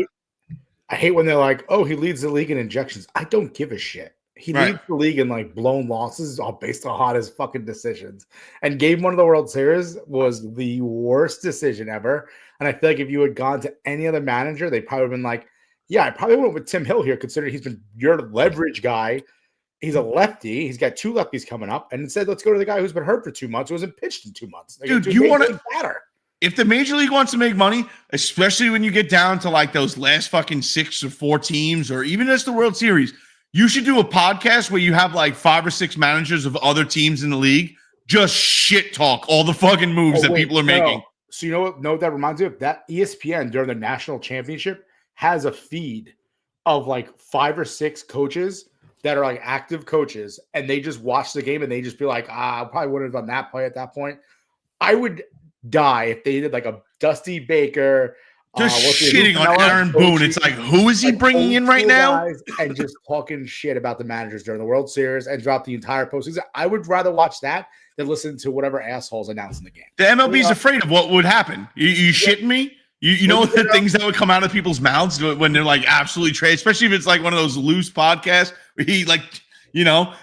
I hate when they're like, oh, he leads the league in injections. I don't give a shit. He leads the league in like blown losses all based on his fucking decisions. And Game 1 of the World Series was the worst decision ever. And I feel like if you had gone to any other manager, they probably would have been like, yeah, I probably went with Tim Hill here, considering he's been your leverage guy. He's a lefty. He's got 2 lefties coming up. And instead, let's go to the guy who's been hurt for 2 months, who hasn't pitched in 2 months. Dude, you want to batter. If the Major League wants to make money, especially when you get down to like those last fucking 6 or 4 teams, or even as the World Series, you should do a podcast where you have like 5 or 6 managers of other teams in the league just shit talk all the fucking moves that people are making. So you know what that reminds me of? That ESPN during the national championship has a feed of like 5 or 6 coaches that are like active coaches, and they just watch the game and they just be like, I probably wouldn't have done that play at that point. I would die if they did like a Dusty Baker just shitting on Aaron Boone. It's like, who is he bringing in right now? And just talking shit about the managers during the World Series and drop the entire postseason. I would rather watch that than listen to whatever assholes announcing the game. The MLB is afraid of what would happen. You shitting me? You know the things that would come out of people's mouths when they're like absolutely trash, especially if it's like one of those loose podcasts where he like,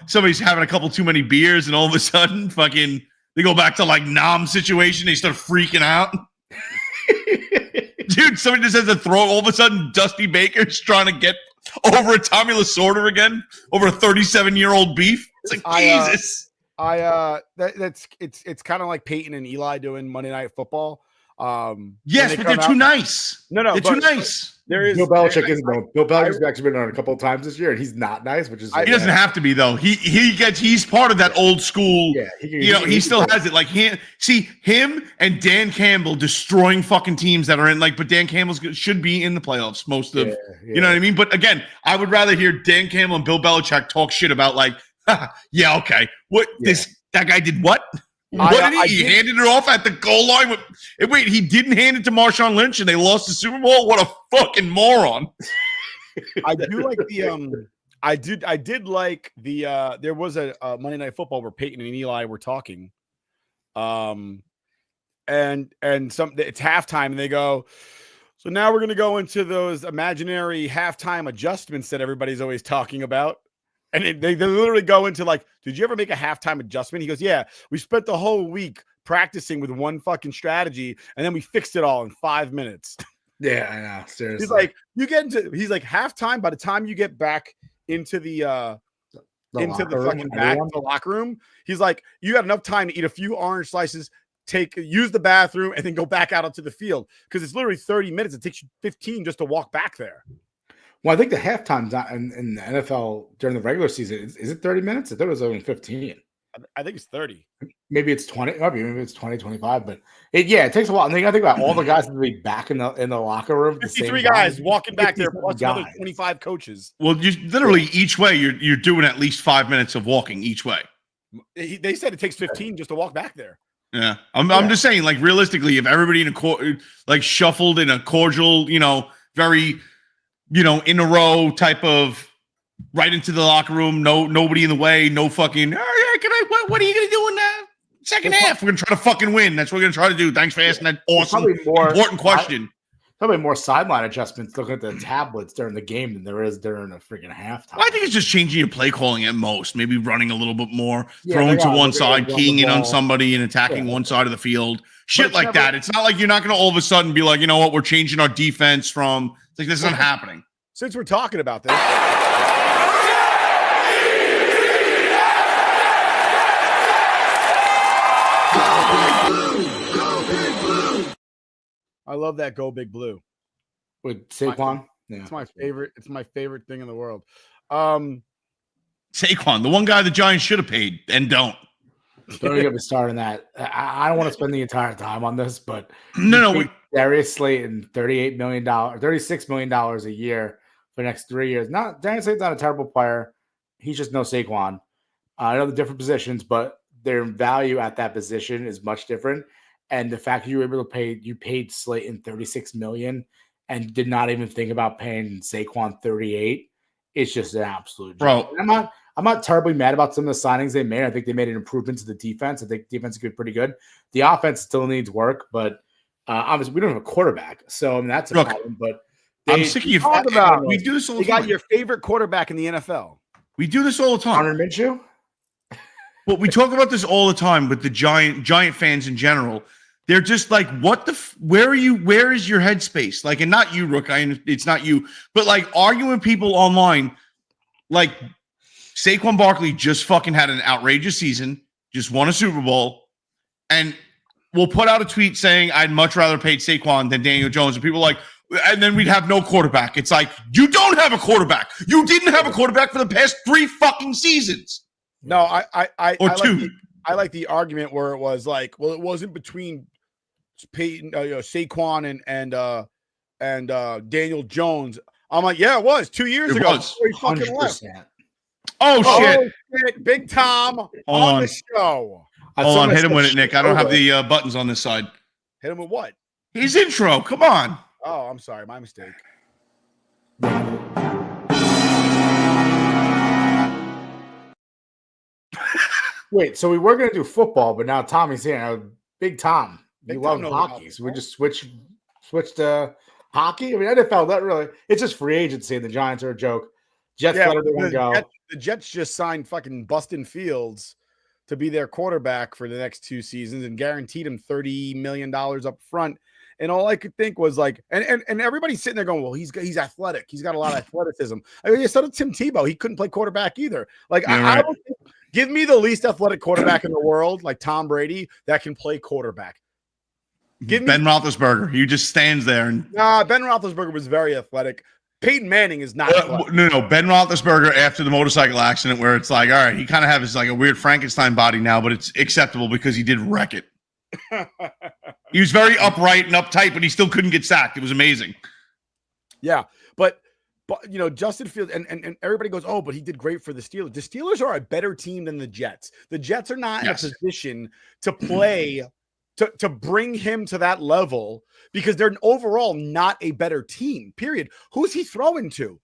somebody's having a couple too many beers and all of a sudden fucking they go back to like Nam situation. They start freaking out. Dude, somebody just has to throw. All of a sudden, Dusty Baker's trying to get over a Tommy Lasorda again over a 37-year-old beef. It's like Jesus. It's kind of like Peyton and Eli doing Monday Night Football. Yes, but they're too nice. No, they're too nice. There is Bill Belichick isn't though. Bill Belichick's actually been on a couple of times this year, and he's not nice, which is he doesn't have to be though. He's part of that old school. Yeah, he still has it. Like him and Dan Campbell destroying fucking teams that are in but Dan Campbell should be in the playoffs most of. You know what I mean? But again, I would rather hear Dan Campbell and Bill Belichick talk shit about that guy did what? What did he handed it off at the goal line? Wait, he didn't hand it to Marshawn Lynch and they lost the Super Bowl? What a fucking moron. I do like I did like there was a Monday Night Football where Peyton and Eli were talking. And it's halftime and they go, so now we're going to go into those imaginary halftime adjustments that everybody's always talking about. And they literally go into like, did you ever make a halftime adjustment? He goes, yeah, we spent the whole week practicing with one fucking strategy, and then we fixed it all in 5 minutes. Yeah, I know. Seriously. He's like, halftime, by the time you get back into the into the fucking back of the locker room. He's like, you got enough time to eat a few orange slices, use the bathroom, and then go back out onto the field because it's literally 30 minutes. It takes you 15 just to walk back there. Well, I think the halftime's not in the NFL during the regular season. Is it 30 minutes? I thought it was only 15. I think it's 30. Maybe it's 20. Maybe it's 20, 25. But it takes a while. I think about all the guys that will be back in the locker room. 53 guys walking back there, plus another 25 coaches. Well, you literally each way you're doing at least 5 minutes of walking each way. They said it takes 15 just to walk back there. Yeah, I'm just saying, like realistically, if everybody in shuffled in a cordial, very, in a row type of. Right into the locker room, nobody in the way, no fucking. Oh yeah, what are you gonna do in the second half? We're gonna try to fucking win. That's what we're gonna try to do. Thanks for asking that awesome, important question. Probably more sideline adjustments looking at the tablets during the game than there is during a freaking halftime. I think it's just changing your play calling at most. Maybe running a little bit more, throwing to one side, keying in on somebody, and attacking one side of the field. Shit like that. It's not like you're not gonna all of a sudden be like, you know what, we're changing our defense from. It's like this isn't happening. Since we're talking about this. I love that Go Big Blue with Saquon. It's my favorite. It's my favorite thing in the world. Saquon, the one guy the Giants should have paid and don't. Don't get me started on that. I don't want to spend the entire time on this, but no, Darius Slayton, $36 million a year for the next 3 years. Darius Slayton's not a terrible player. He's just no Saquon. I know the different positions, but their value at that position is much different. And the fact that you were able to paid Slayton $36 million and did not even think about paying Saquon $38, it's just an absolute joke. I'm not terribly mad about some of the signings they made. I think they made an improvement to the defense. I think defense is pretty good. The offense still needs work, but obviously we don't have a quarterback, so that's a problem. But I'm sick of you. We do this all the time. You got your favorite quarterback in the NFL. We do this all the time. Hunter Minshew. Well, we talk about this all the time with the Giant fans in general. They're just like, where are you? Where is your headspace? Like, and not you, Rook. It's not you, but like arguing with people online, like Saquon Barkley just fucking had an outrageous season, just won a Super Bowl, and we'll put out a tweet saying I'd much rather pay Saquon than Daniel Jones, and people are like, and then we'd have no quarterback. It's like, you don't have a quarterback. You didn't have a quarterback for the past 3 fucking seasons. No, I two. I like the argument where it was like, well, it wasn't between Peyton, Saquon and Daniel Jones. I'm like, yeah, it was 2 years ago. He fucking left. Oh shit! Big Tom on the show. Hold on, hit him with it, Nick. I don't have the buttons on this side. Hit him with what? His intro. Come on. Oh, I'm sorry, my mistake. Wait, so we were going to do football, but now Tommy's here. Big Tom. You love hockey, so we just switched to hockey. I mean, NFL, not really. It's just free agency, and the Giants are a joke. Jets let everyone go. The Jets just signed fucking Bustin Fields to be their quarterback for the next 2 seasons and guaranteed him $30 million up front. And all I could think was like, and everybody's sitting there going, well, he's athletic. He's got a lot of athleticism. I mean, so did Tim Tebow. He couldn't play quarterback either. Like, I don't think, give me the least athletic quarterback in the world, like Tom Brady, that can play quarterback. Give me Ben Roethlisberger. He just stands there. Ben Roethlisberger was very athletic. Peyton Manning is not. No. Ben Roethlisberger after the motorcycle accident, where it's like, all right, he kind of has like a weird Frankenstein body now, but it's acceptable because he did wreck it. He was very upright and uptight, but he still couldn't get sacked. It was amazing. Yeah, but Justin Fields and everybody goes, oh, but he did great for the Steelers. The Steelers are a better team than the Jets. The Jets are not in a position to play to bring him to that level because they're overall not a better team. Period. Who's he throwing to?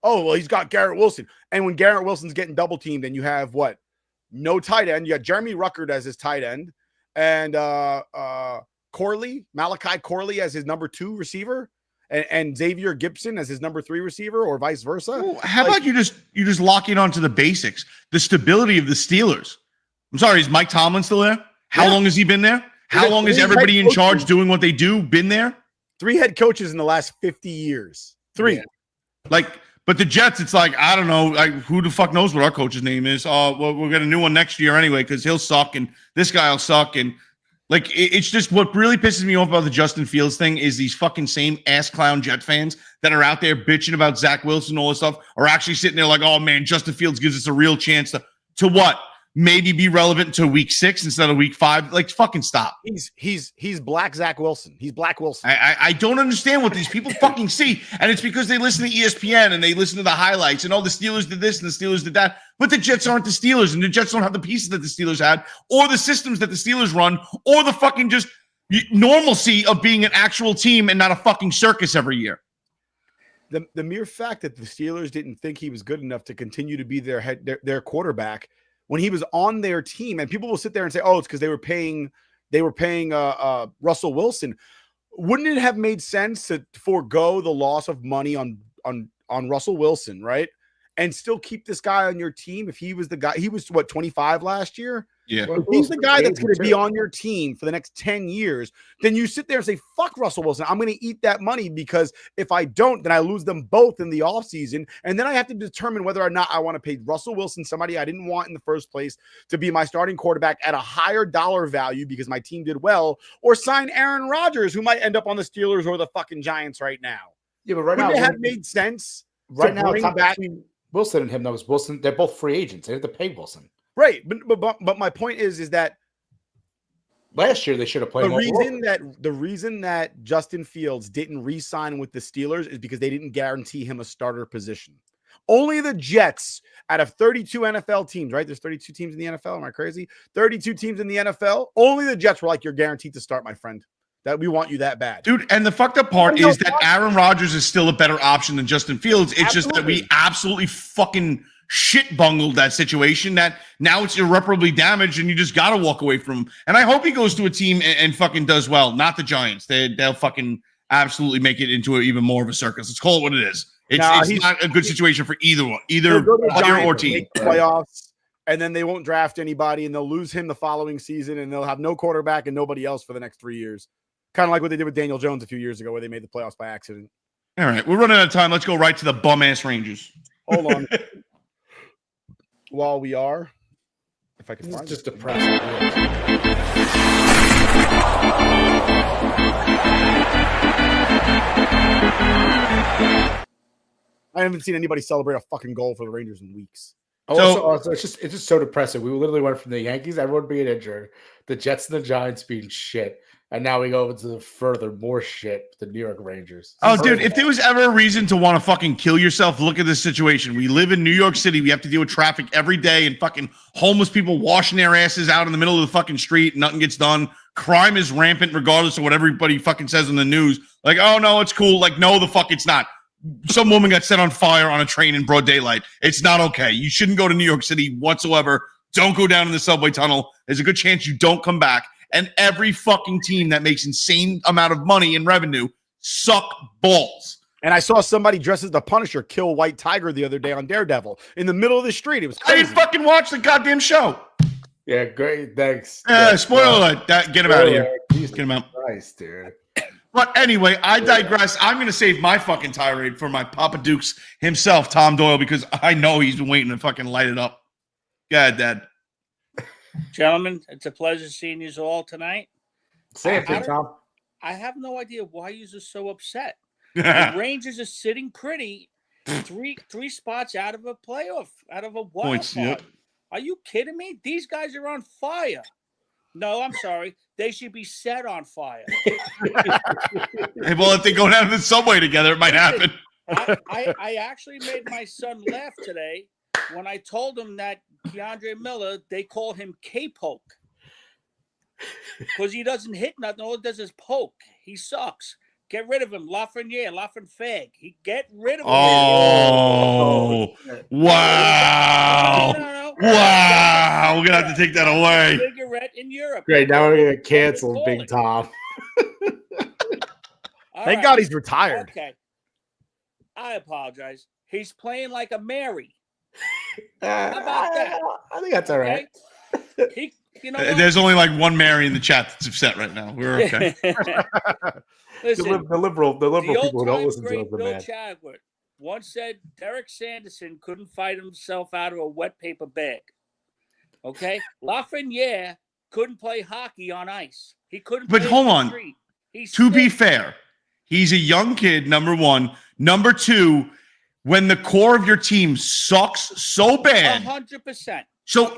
Oh, well, he's got Garrett Wilson, and when Garrett Wilson's getting double teamed, then you have what? No tight end. You got Jeremy Ruckert as his tight end, and Malachi Corley as his number 2 receiver, and Xavier Gibson as his number 3 receiver, or vice versa. Well, how about you just lock in onto the basics, the stability of the Steelers? I'm sorry, is Mike Tomlin still there? How long has he been there? How long has everybody in charge doing what they do been there? 3 head coaches in the last 50 years. 3. Yeah. Like But the Jets, it's like, I don't know, who the fuck knows what our coach's name is? Well, we'll get a new one next year anyway because he'll suck and this guy will suck. And like, it's just what really pisses me off about the Justin Fields thing is these fucking same ass clown Jet fans that are out there bitching about Zach Wilson and all this stuff are actually sitting there like, oh man, Justin Fields gives us a real chance to what? Maybe be relevant to week 6 instead of week 5. Like, fucking stop. He's black Zach Wilson. He's Black Wilson. I don't understand what these people fucking see. And it's because they listen to ESPN and they listen to the highlights and the Steelers did this and the Steelers did that. But the Jets aren't the Steelers, and the Jets don't have the pieces that the Steelers had or the systems that the Steelers run or the fucking just normalcy of being an actual team and not a fucking circus every year. The mere fact that the Steelers didn't think he was good enough to continue to be their quarterback when he was on their team, and people will sit there and say, "Oh, it's because they were paying Russell Wilson." Wouldn't it have made sense to forego the loss of money on Russell Wilson, right, and still keep this guy on your team if he was the guy? He was what, 25 last year? Yeah, if he's the guy that's going to be on your team for the next 10 years, then you sit there and say, fuck Russell Wilson. I'm going to eat that money because if I don't, then I lose them both in the offseason. And then I have to determine whether or not I want to pay Russell Wilson, somebody I didn't want in the first place, to be my starting quarterback at a higher dollar value because my team did well, or sign Aaron Rodgers, who might end up on the Steelers or the fucking Giants right now. Yeah, but right Wouldn't now it have made sense right now it's not back between Wilson and him. That was Wilson. They're both free agents. They have to pay Wilson. Right, but my point is that last year they should have played. The reason that Justin Fields didn't re-sign with the Steelers is because they didn't guarantee him a starter position. Only the Jets, out of 32 NFL teams, right? There's 32 teams in the NFL. Am I crazy? 32 teams in the NFL. Only the Jets were like, "You're guaranteed to start, my friend. That we want you that bad, dude." And the fucked up part is that Aaron Rodgers is still a better option than Justin Fields. It's just that we absolutely fucking shit bungled that situation that now it's irreparably damaged and you just got to walk away from him. And I hope he goes to a team and fucking does well, not the Giants. They'll fucking absolutely make it into even more of a circus. Let's call it what it is. It's not a good situation for either player or team. Playoffs, and then they won't draft anybody and they'll lose him the following season and they'll have no quarterback and nobody else for the next 3 years. Kind of like what they did with Daniel Jones a few years ago where they made the playoffs by accident. All right, we're running out of time. Let's go right to the bum-ass Rangers. Hold on. While we are, if I can find just depressing. I haven't seen anybody celebrate a fucking goal for the Rangers in weeks. Also, it's just so depressing. We literally went from the Yankees, everyone being injured, the Jets and the Giants being shit, and now we go into the further more shit, the New York Rangers. Oh, dude, if there was ever a reason to want to fucking kill yourself, look at this situation. We live in New York City. We have to deal with traffic every day and fucking homeless people washing their asses out in the middle of the fucking street. Nothing gets done. Crime is rampant regardless of what everybody fucking says in the news. Like, oh, no, it's cool. Like, no, the fuck it's not. Some woman got set on fire on a train in broad daylight. It's not okay. You shouldn't go to New York City whatsoever. Don't go down in the subway tunnel. There's a good chance you don't come back. And every fucking team that makes insane amount of money in revenue suck balls. And I saw somebody dressed as the Punisher kill White Tiger the other day on Daredevil in the middle of the street. It was crazy. I didn't fucking watch the goddamn show. Yeah, great. Thanks. Spoiler alert. Get him out of here. Get him out. Nice, dude. But anyway, I digress. I'm going to save my fucking tirade for my Papa Dukes himself, Tom Doyle, because I know he's been waiting to fucking light it up. Go ahead, Dad. Gentlemen, it's a pleasure seeing you all tonight. Say it, Tom. I have no idea why you are so upset. The Rangers are sitting pretty, three spots out of a playoff, out of a wild card. Yep. Are you kidding me? These guys are on fire. No, I'm sorry. They should be set on fire. Hey, well, if they go down to the subway together, it might happen. I actually made my son laugh today when I told him that Keandre Miller, they call him K-Poke. Because he doesn't hit nothing. All he does is poke. He sucks. Get rid of him. Lafreniere. Get rid of him. Oh, wow. No. Wow. We're going to have to take that away. Cigarette in Europe. Great. Now we're going to get canceled, Big Tom. Thank God he's retired. Okay. I apologize. He's playing like a Mary. How about that? I think that's all right. There's only like one Mary in the chat that's upset right now. We're okay. Listen, the liberal people who don't listen to us, Bill man. Chadwick once said Derek Sanderson couldn't fight himself out of a wet paper bag. Okay? Lafreniere couldn't play hockey on ice. He couldn't But play hold in the on. street. To be fair, he's a young kid, number one. Number two, when the core of your team sucks so bad. 100%. So,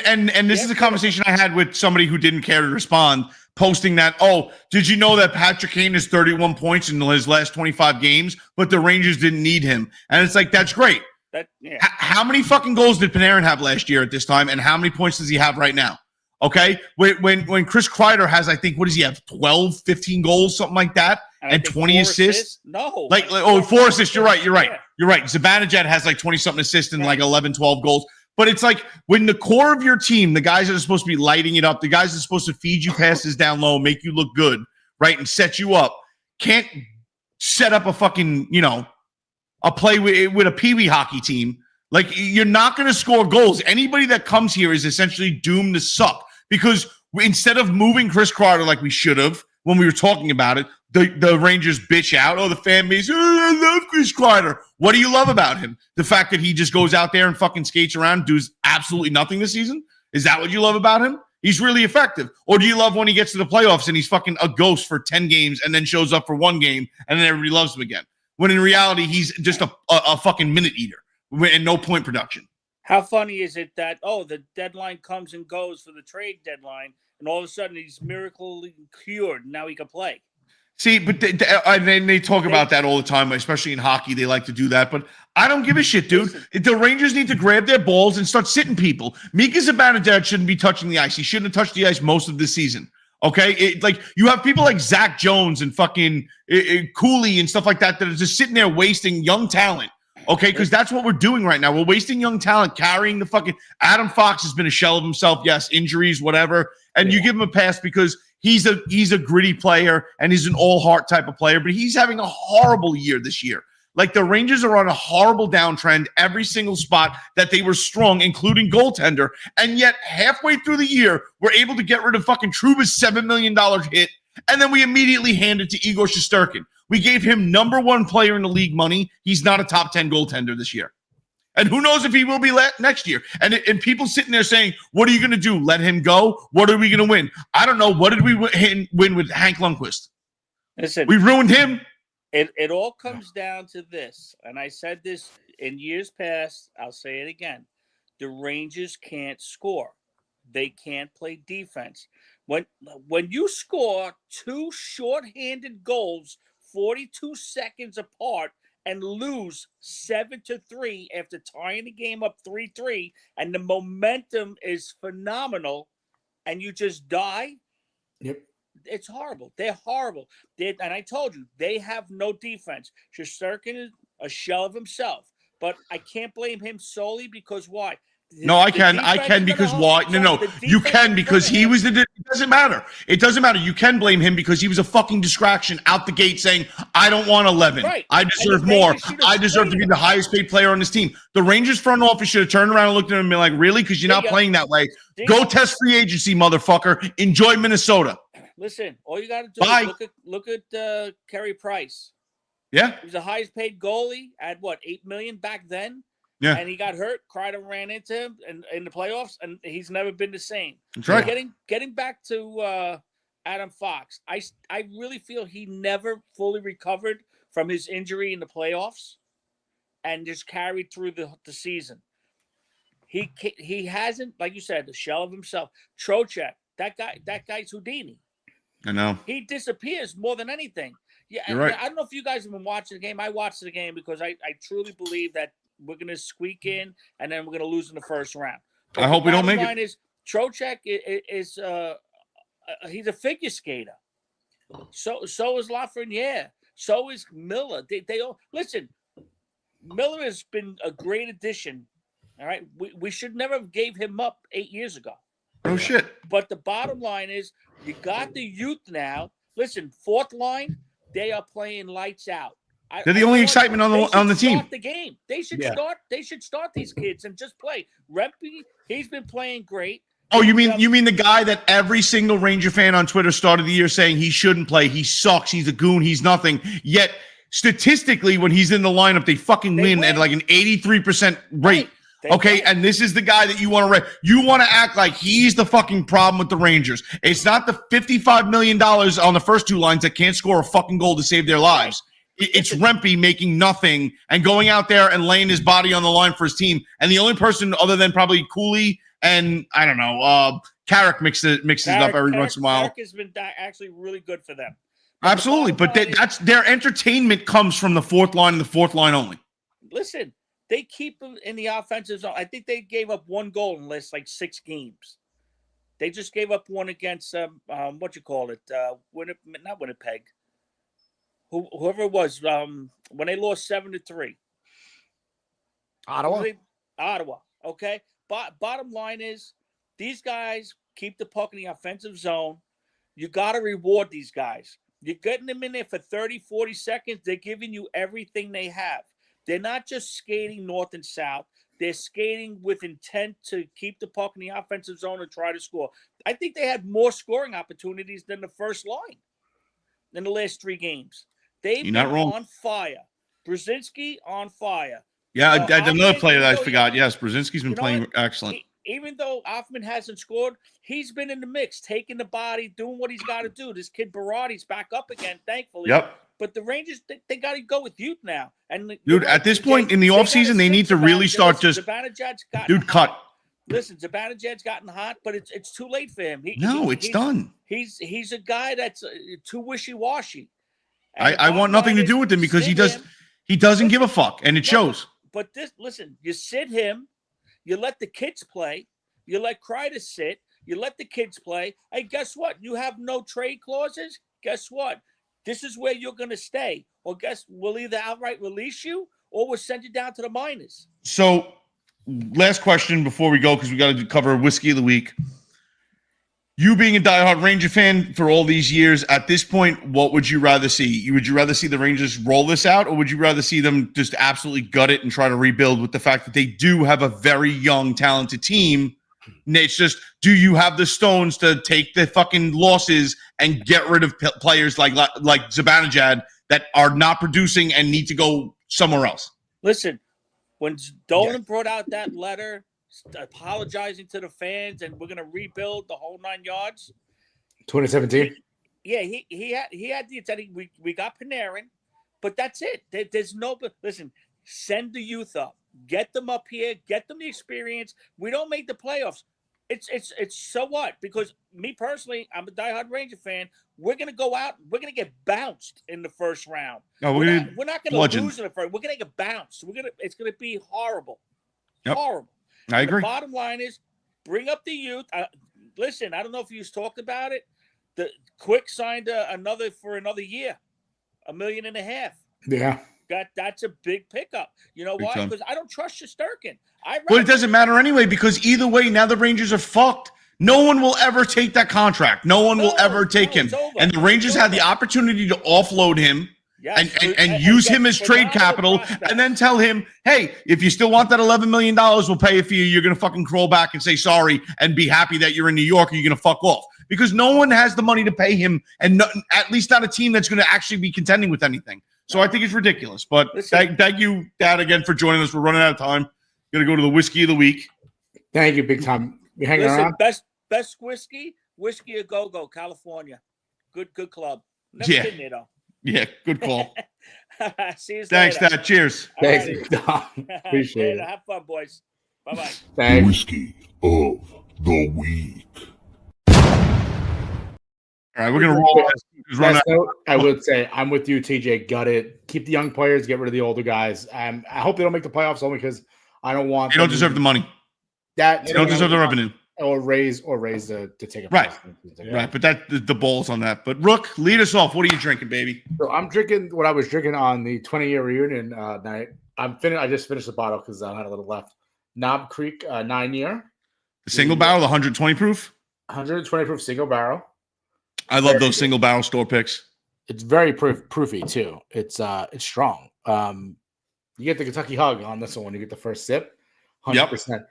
and this is a conversation I had with somebody who didn't care to respond, posting that, oh, did you know that Patrick Kane has 31 points in his last 25 games, but the Rangers didn't need him? And it's like, that's great. How many fucking goals did Panarin have last year at this time, and how many points does he have right now? Okay? When Chris Kreider has, I think, what does he have, 12, 15 goals, something like that, and 20 assists? No. 4 assists. You're right. Zibanejad has like 20-something assists and like 11, 12 goals. But it's like when the core of your team, the guys that are supposed to be lighting it up, the guys that are supposed to feed you passes down low, make you look good, right, and set you up, can't set up a fucking, a play with a peewee hockey team. Like, you're not going to score goals. Anybody that comes here is essentially doomed to suck because instead of moving Chris Kreider like we should have when we were talking about it, the Rangers bitch out. Oh, the fan base, I love Chris Kreider. What do you love about him? The fact that he just goes out there and fucking skates around, does absolutely nothing this season? Is that what you love about him? He's really effective. Or do you love when he gets to the playoffs and he's fucking a ghost for 10 games and then shows up for one game and then everybody loves him again? When in reality, he's just a fucking minute eater and no point production. How funny is it that, the deadline comes and goes for the trade deadline, and all of a sudden he's miraculously cured, and now he can play? See, but they talk about that all the time, especially in hockey. They like to do that, but I don't give a shit, dude. Listen. The Rangers need to grab their balls and start sitting people. Mika Zibanejad shouldn't be touching the ice. He shouldn't have touched the ice most of the season. Okay, like you have people like Zach Jones and fucking Cooley and stuff like that that are just sitting there wasting young talent. Okay, because that's what we're doing right now. We're wasting young talent, carrying the fucking Adam Fox has been a shell of himself. Yes, injuries, whatever, and you give him a pass because he's a gritty player and he's an all heart type of player. But he's having a horrible year this year. Like the Rangers are on a horrible downtrend every single spot that they were strong, including goaltender. And yet halfway through the year, we're able to get rid of fucking Trouba's $7 million hit. And then we immediately hand it to Igor Shesterkin. We gave him number one player in the league money. He's not a top 10 goaltender this year. And who knows if he will be next year. And people sitting there saying, what are you going to do? Let him go? What are we going to win? I don't know. What did we win with Hank Lundqvist? Listen, we ruined him. It all comes down to this. And I said this in years past. I'll say it again. The Rangers can't score. They can't play defense. When you score two shorthanded goals 42 seconds apart and lose 7-3 after tying the game up 3-3, and the momentum is phenomenal, and you just die. Yep. It's horrible. They're horrible. And I told you, they have no defense. Shesterkin is a shell of himself, but I can't blame him solely because why? No, I can because why? No, you can because he was it doesn't matter. It doesn't matter. You can blame him because he was a fucking distraction out the gate saying, I don't want 11. Right. I deserve more. I deserve to be the highest paid player on this team. The Rangers front office should have turned around and looked at him and been like, really? Because you're not playing that way. Go test free agency, motherfucker. Enjoy Minnesota. Listen, all you got to do is look at Carey Price. Yeah. He was the highest paid goalie at what, $8 million back then? Yeah. And he got hurt. Kreider ran into him in the playoffs, and he's never been the same. That's right. Getting back to Adam Fox, I really feel he never fully recovered from his injury in the playoffs and just carried through the season. He hasn't, like you said, the shell of himself. Trocheck, that guy's Houdini. I know. He disappears more than anything. Yeah, you're right. I don't know if you guys have been watching the game. I watched the game because I truly believe that we're going to squeak in, and then we're going to lose in the first round. But I hope we don't make it. Is Trocheck is he's a figure skater. So is Lafreniere. So is Miller. They all listen. Miller has been a great addition. All right, we should never have gave him up 8 years ago. Oh shit! But the bottom line is, you got the youth now. Listen, fourth line, they are playing lights out. They're the only excitement on the team. Start the game. They should start. They should start these kids and just play. Rempe, he's been playing great. Oh, you mean the guy that every single Ranger fan on Twitter started the year saying he shouldn't play? He sucks. He's a goon. He's nothing. Yet statistically, when he's in the lineup, they fucking win at like an 83% rate. Okay, and this is the guy that you want to you want to act like he's the fucking problem with the Rangers. It's not the $55 million on the first two lines that can't score a fucking goal to save their lives. It's Rempe making nothing and going out there and laying his body on the line for his team. And the only person other than probably Cooley and I don't know, Carrick mixes it up every once in a while. Carrick has been actually really good for them. Absolutely, but that's their entertainment comes from the fourth line and the fourth line only. Listen. They keep them in the offensive zone. I think they gave up one goal in the last 6 games. They just gave up one against not Winnipeg. Whoever it was, when they lost 7-3. Ottawa. Okay. But bottom line is, these guys keep the puck in the offensive zone. You got to reward these guys. You're getting them in there for 30, 40 seconds. They're giving you everything they have. They're not just skating north and south. They're skating with intent to keep the puck in the offensive zone and try to score. I think they had more scoring opportunities than the first line in the last 3 games. They've been on fire. Brzezinski on fire. Yeah, another player that I forgot. Yes, Brzezinski's been playing excellent. Even though Hoffman hasn't scored, he's been in the mix, taking the body, doing what he's got to do. This kid Barati's back up again, thankfully. Yep. But the Rangers, they got to go with youth now. And dude, at this point in the offseason, they need to really start just cut. Listen, Zibanejad's gotten hot, but it's too late for him. It's done. He's a guy that's too wishy-washy. I want nothing to do with him because he doesn't give a fuck, and it shows. But listen, you sit him, you let the kids play, you let Kreider sit, you let the kids play. Hey, guess what? You have no trade clauses. Guess what? This is where you're going to stay. Or we'll either outright release you or we'll send you down to the minors. So, last question before we go, because we got to cover Whiskey of the Week. You being a diehard Ranger fan for all these years, at this point, what would you rather see? Would you rather see the Rangers roll this out, or would you rather see them just absolutely gut it and try to rebuild with the fact that they do have a very young, talented team? And it's just, do you have the stones to take the fucking losses and get rid of players like Zibanejad that are not producing and need to go somewhere else? Listen, when Dolan brought out that letter apologizing to the fans and we're going to rebuild the whole 9 yards. 2017? Yeah, he had the intent. We got Panarin, but that's it. There's no – listen, send the youth up. Get them up here. Get them the experience. We don't make the playoffs. It's so what? Because me personally, I'm a diehard Ranger fan. We're going to go out. We're going to get bounced in the first round. No, we're not going to lose in the first. We're going to get bounced. It's going to be horrible. Yep. Horrible. I agree. The bottom line is bring up the youth. Listen, I don't know if you talked about it. The Quick signed another year, $1.5 million. Yeah. That's a big pickup. You know why? Because I don't trust Shesterkin. But it doesn't matter anyway, because either way, now the Rangers are fucked. No one will ever take that contract. No one will ever take him. And the Rangers had the opportunity to offload him. Yes, and use him as trade capital, and then tell him, hey, if you still want that $11 million, we'll pay it for you. You're going to fucking crawl back and say sorry and be happy that you're in New York, or you're going to fuck off. Because no one has the money to pay him, and at least not a team that's going to actually be contending with anything. So I think it's ridiculous. But thank you, Dad, again for joining us. We're running out of time. Going to go to the Whiskey of the Week. Thank you, big time. You hanging around? Best whiskey a go-go, California. Good club. Never been there, though. Yeah, good call. See you Thanks, later. Dad. Cheers. Thanks, Dom. Appreciate it. Have fun, boys. Bye-bye. Thanks. Whiskey of the Week. All right, we're going to roll this. I would say I'm with you, TJ. Gut it. Keep the young players. Get rid of the older guys. I hope they don't make the playoffs only because I don't want They don't deserve the money. They don't deserve the revenue. Or raise to take a right. But the ball's on that. But Rook, lead us off. What are you drinking, baby? So I'm drinking what I was drinking on the 20-year reunion night. I just finished the bottle because I had a little left. Knob Creek 9-year. The single barrel, the 120 proof. 120 proof single barrel. I love those single barrel store picks. It's very proofy too. It's strong. You get the Kentucky hug on this one when you get the first sip. 100%. Yep.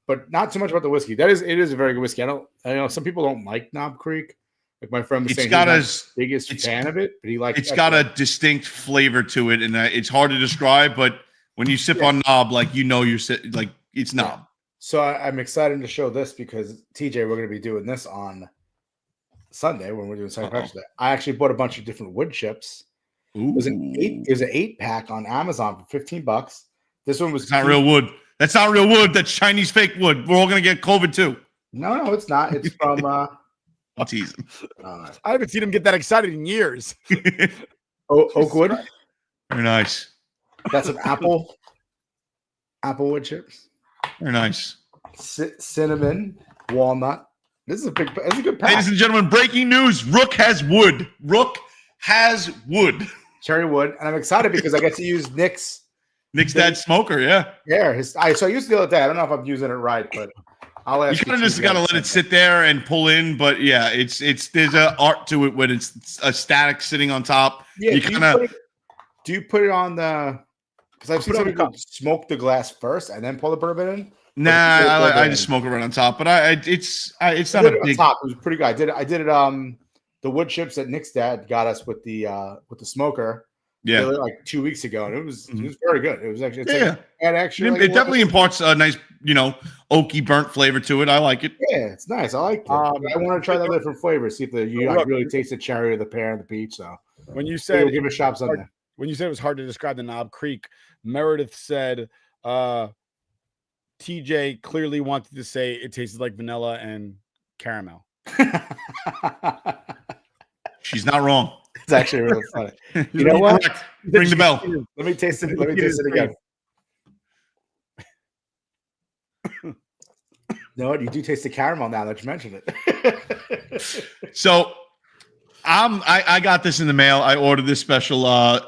But not so much about the whiskey. It is a very good whiskey. I know some people don't like Knob Creek. Like my friend was It's saying, got he's a not the biggest fan of it, but he likes. it's got a distinct flavor to it, and it's hard to describe. But when you sip on knob, like you're like it's knob. So I'm excited to show this because TJ, we're going to be doing this on Sunday when we're doing St. Patrick's Day. I actually bought a bunch of different wood chips. Ooh. It was an 8-pack on Amazon for $15. This one was It's not real wood. That's not real wood. That's Chinese fake wood. We're all gonna get COVID too. No, it's not. It's from I'm teasing. I haven't seen him get that excited in years. Oakwood. Very nice. That's an apple wood chips. Very nice. Cinnamon, walnut. This is a good pack. Ladies and gentlemen, breaking news. Rook has wood. Rook has wood. Cherry wood. And I'm excited because I get to use Nick's dad's smoker, yeah. Yeah, so I used it the other day. I don't know if I'm using it right, but I'll ask You kind of just gotta let it sit there and pull in, but yeah, it's there's an art to it when it's a static sitting on top. Yeah, you kind of do you put it on the because I've seen some people smoke the glass first and then pour the bourbon in? Nah, I just smoke it right on top, but it's not a big top. It was pretty good. I did it the wood chips that Nick's dad got us with the smoker. Yeah, like 2 weeks ago, and it was very good. It was actually it definitely imparts a nice oaky burnt flavor to it. I like it. Yeah, it's nice. I like it. I want to try that different flavor. See if I really taste the cherry or the pear and the peach. So when you said give it a shot Sunday. When you said it was hard to describe the Knob Creek, Meredith said TJ clearly wanted to say it tasted like vanilla and caramel. She's not wrong. It's actually really funny. You know what? Correct. Ring the bell. Let me taste it. Let me taste it again. No, you do taste the caramel now that you mentioned it. So I got this in the mail. I ordered this special.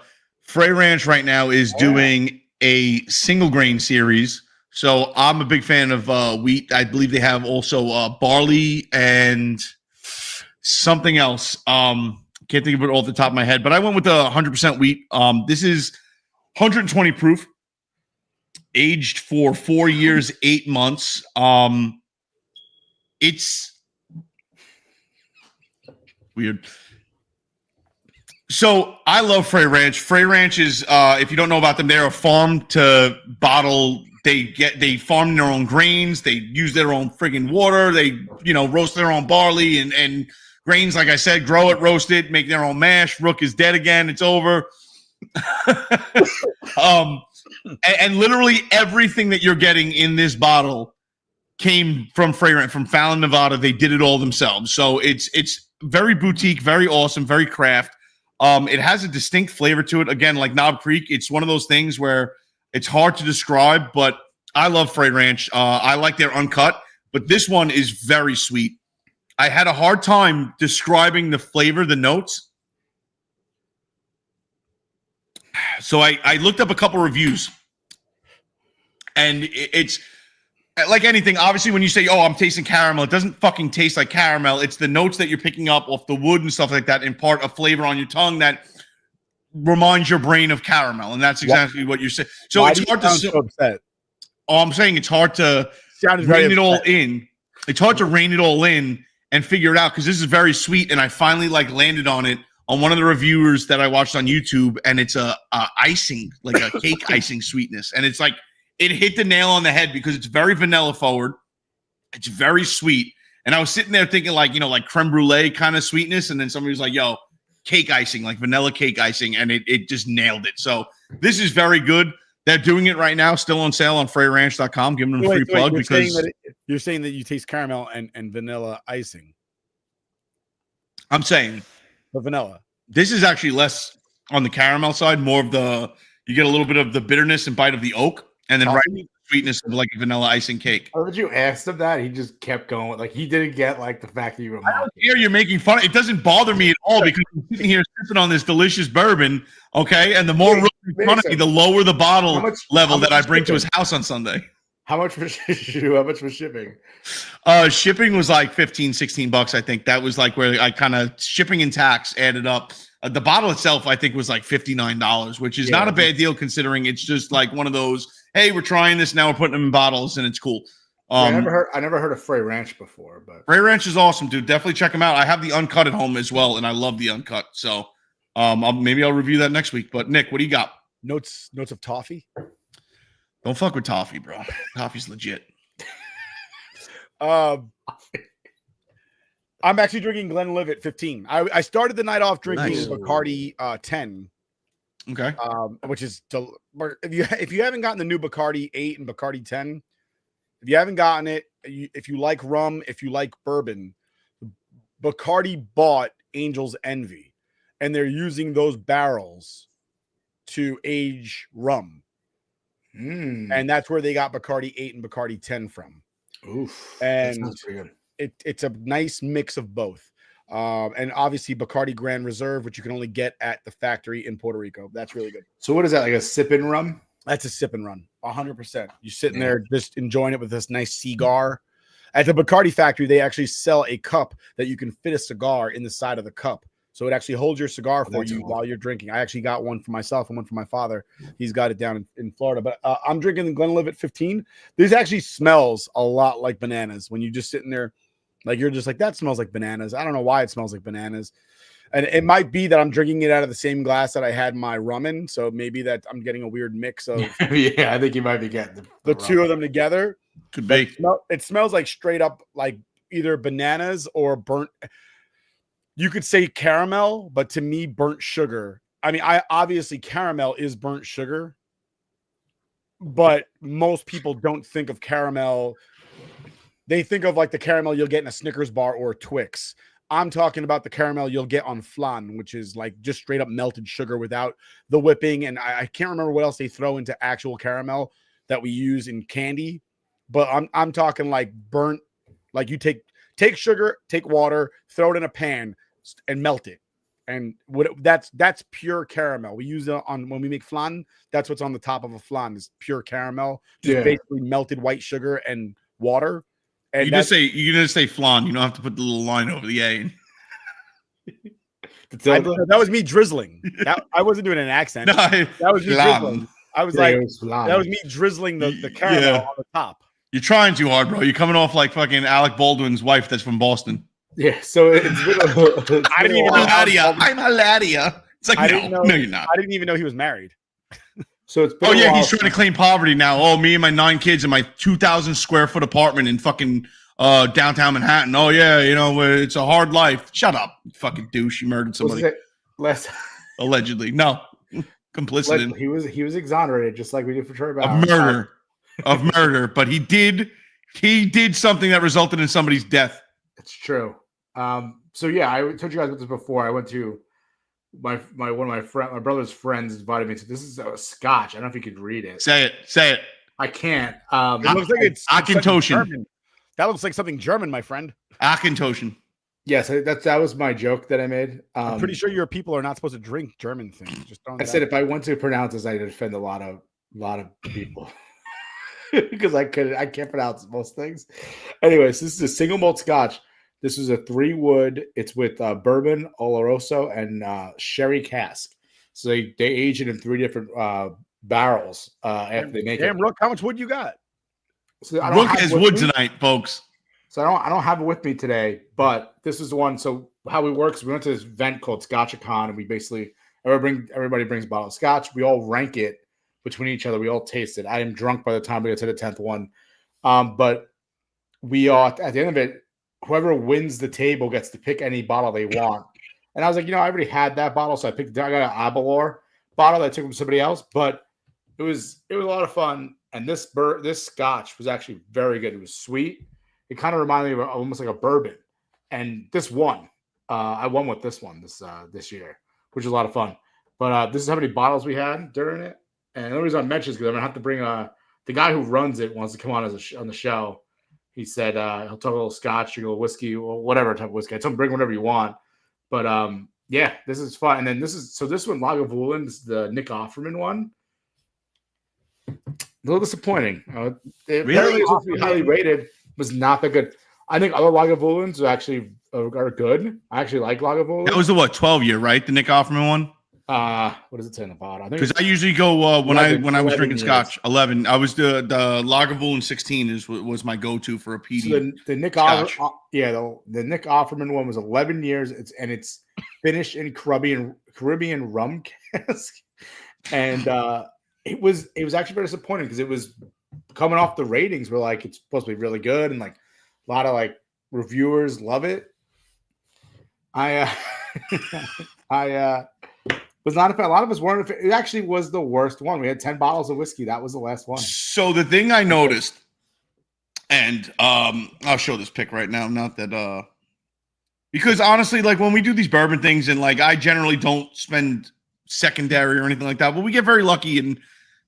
Frey Ranch right now is doing a single grain series. So I'm a big fan of wheat. I believe they have also barley and something else. Can't think of it off the top of my head, but I went with the 100% wheat. This is 120 proof, aged for 4 years, 8 months. It's weird. So I love Frey Ranch. Frey Ranch is, if you don't know about them, they're a farm to bottle. They farm their own grains. They use their own friggin' water. They, roast their own barley and grains, like I said, grow it, roast it, make their own mash. Rook is dead again. It's over. And literally everything that you're getting in this bottle came from Frey Ranch, from Fallon, Nevada. They did it all themselves. So it's very boutique, very awesome, very craft. It has a distinct flavor to it. Again, like Knob Creek, it's one of those things where it's hard to describe, but I love Frey Ranch. I like their uncut, but this one is very sweet. I had a hard time describing the flavor, the notes. So I looked up a couple reviews, and it's like anything. Obviously, when you say, "Oh, I'm tasting caramel," it doesn't fucking taste like caramel. It's the notes that you're picking up off the wood and stuff like that, impart a flavor on your tongue that reminds your brain of caramel, and that's exactly what you're saying. So Why it's hard to. So upset? Oh, I'm saying it's hard to rein it all in. It's hard to rein it all in and figure it out because this is very sweet, and I finally landed on it on one of the reviewers that I watched on YouTube, and it's a icing, like a cake icing sweetness, and it's like it hit the nail on the head because it's very vanilla forward, it's very sweet, and I was sitting there thinking like creme brulee kind of sweetness, and then somebody was like, "Yo, cake icing, like vanilla cake icing," and it just nailed it. So this is very good. They're doing it right now, still on sale on FreyRanch.com. Giving them a free plug because you're saying that you taste caramel and vanilla icing. I'm saying the vanilla. This is actually less on the caramel side, more of you get a little bit of the bitterness and bite of the oak, and then the sweetness of like a vanilla icing cake. Oh, did you ask him that? He just kept going. Like he didn't get like the fact that you were. I don't care. You're making fun. It doesn't bother me at all because I'm sitting here sipping on this delicious bourbon. Okay, and the more Rook in front of me, the lower the bottle level that I bring to his house on Sunday. How much was shipping? Shipping was like $15-16. I think that was like where I kind of shipping and tax added up. The bottle itself, I think, was like $59, which is not a bad deal considering it's just like one of those. Hey, we're trying this now. We're putting them in bottles, and it's cool. I never heard of Frey Ranch before, but Ray Ranch is awesome, dude. Definitely check them out. I have the uncut at home as well, and I love the uncut. So maybe I'll review that next week. But Nick, what do you got? Notes of toffee. Don't fuck with toffee, bro. Toffee's legit. I'm actually drinking Glenlivet 15. I started the night off drinking Nice. Bacardi 10. Okay. Which is if you haven't gotten the new Bacardi 8 and Bacardi 10, if you haven't gotten it, if you like rum, if you like bourbon, Bacardi bought Angel's Envy, and they're using those barrels to age rum. And that's where they got Bacardi 8 and Bacardi 10 from. Oof. And it's a nice mix of both. And obviously Bacardi Grand Reserve, which you can only get at the factory in Puerto Rico. That's really good. So what is that, like a sipping rum? That's a sip and run, 100%. You're sitting there just enjoying it with this nice cigar. At the Bacardi factory, they actually sell a cup that you can fit a cigar in the side of the cup. So it actually holds your cigar for you while you're drinking. I actually got one for myself and one for my father. He's got it down in Florida. But I'm drinking the Glenlivet 15. This actually smells a lot like bananas when you're just sitting there. Like, you're just like, that smells like bananas. I don't know why it smells like bananas. And it might be that I'm drinking it out of the same glass that I had my rum in. So maybe that I'm getting a weird mix of yeah, I think you might be getting the two of them together. Could be. It smells like straight up like either bananas or burnt. You could say caramel, but to me, burnt sugar. I mean, obviously caramel is burnt sugar, but most people don't think of caramel. They think of like the caramel you'll get in a Snickers bar or a Twix. I'm talking about the caramel you'll get on flan, which is like just straight up melted sugar without the whipping. And I can't remember what else they throw into actual caramel that we use in candy, but I'm talking like burnt, like you take sugar, take water, throw it in a pan and melt it. And that's pure caramel. We use it on when we make flan. That's what's on the top of a flan is pure caramel, just basically melted white sugar and water. And you just say flan. You don't have to put the little line over the A. That was me drizzling. I wasn't doing an accent. No, that was me drizzling. I was like, that was me drizzling the caramel on the top. You're trying too hard, bro. You're coming off like fucking Alec Baldwin's wife that's from Boston. Yeah, so it's been I didn't even know. I'm a Ladia. It's like, no, you're not. I didn't even know he was married. So it's been he's trying to claim poverty now. Oh, me and my 9 kids in my 2,000 square foot apartment in fucking downtown Manhattan. Oh yeah, it's a hard life. Shut up, you fucking douche. You murdered somebody. Allegedly, no, complicit. He was exonerated, just like we did for Troy of murder. But he did something that resulted in somebody's death. It's true. So yeah, I told you guys about this before. I went to my brother's friends invited me to. This is a Scotch. I don't know if you could read it. Say it. I can't. It looks like it's Akintoshen. That looks like something German, my friend. Akintoshen. Yes, that was my joke that I made. I'm pretty sure your people are not supposed to drink German things. Just don't. I said if I went to pronounce this, I'd offend a lot of people because I can't pronounce most things. Anyways, this is a single malt Scotch. This is a 3-wood. It's with bourbon, Oloroso, and sherry cask. So they age it in 3 different barrels after they make it. Damn, Rook, how much wood you got? So Rook has wood tonight, folks. So I don't have it with me today, but this is the one. So how it works, we went to this event called Scotchacon, and we basically everybody brings a bottle of scotch. We all rank it between each other. We all taste it. I am drunk by the time we get to the 10th one, but we are at the end of it. Whoever wins the table gets to pick any bottle they want. And I was like, I already had that bottle, so I got an Abalor bottle that I took from somebody else. But it was a lot of fun. And this Scotch was actually very good. It was sweet. It kind of reminded me of almost like a bourbon. And this won. I won with this one this year, which was a lot of fun. But this is how many bottles we had during it. And the only reason I mention is because I'm gonna have to bring the guy who runs it wants to come on on the show. He said he'll talk a little scotch, a little whiskey, or whatever type of whiskey. I told him bring whatever you want. But yeah, this is fun. And then this one, Lagavulin, this is the Nick Offerman one. A little disappointing. Apparently it's supposed to be highly rated. Was not that good. I think other Lagavulins are actually are good. I actually like Lagavulin. That was the 12-year, right? The Nick Offerman one. What does it say in the bottom? I think Because I usually go when 11 I was 11 drinking years. scotch. 11. I was the Lagavulin 16 was my go to for a PD. So the Nick Scotch. the Nick Offerman one was 11 years. It's finished in Caribbean rum cask, and it was actually very disappointing because it was coming off the ratings were like it's supposed to be really good and like a lot of like reviewers love it. I was not a fan. A lot of us weren't. It actually was the worst one. We had 10 bottles of whiskey. That was the last one. So the thing I noticed, and I'll show this pic right now. Not that because honestly, like when we do these bourbon things, and like I generally don't spend secondary or anything like that, but we get very lucky in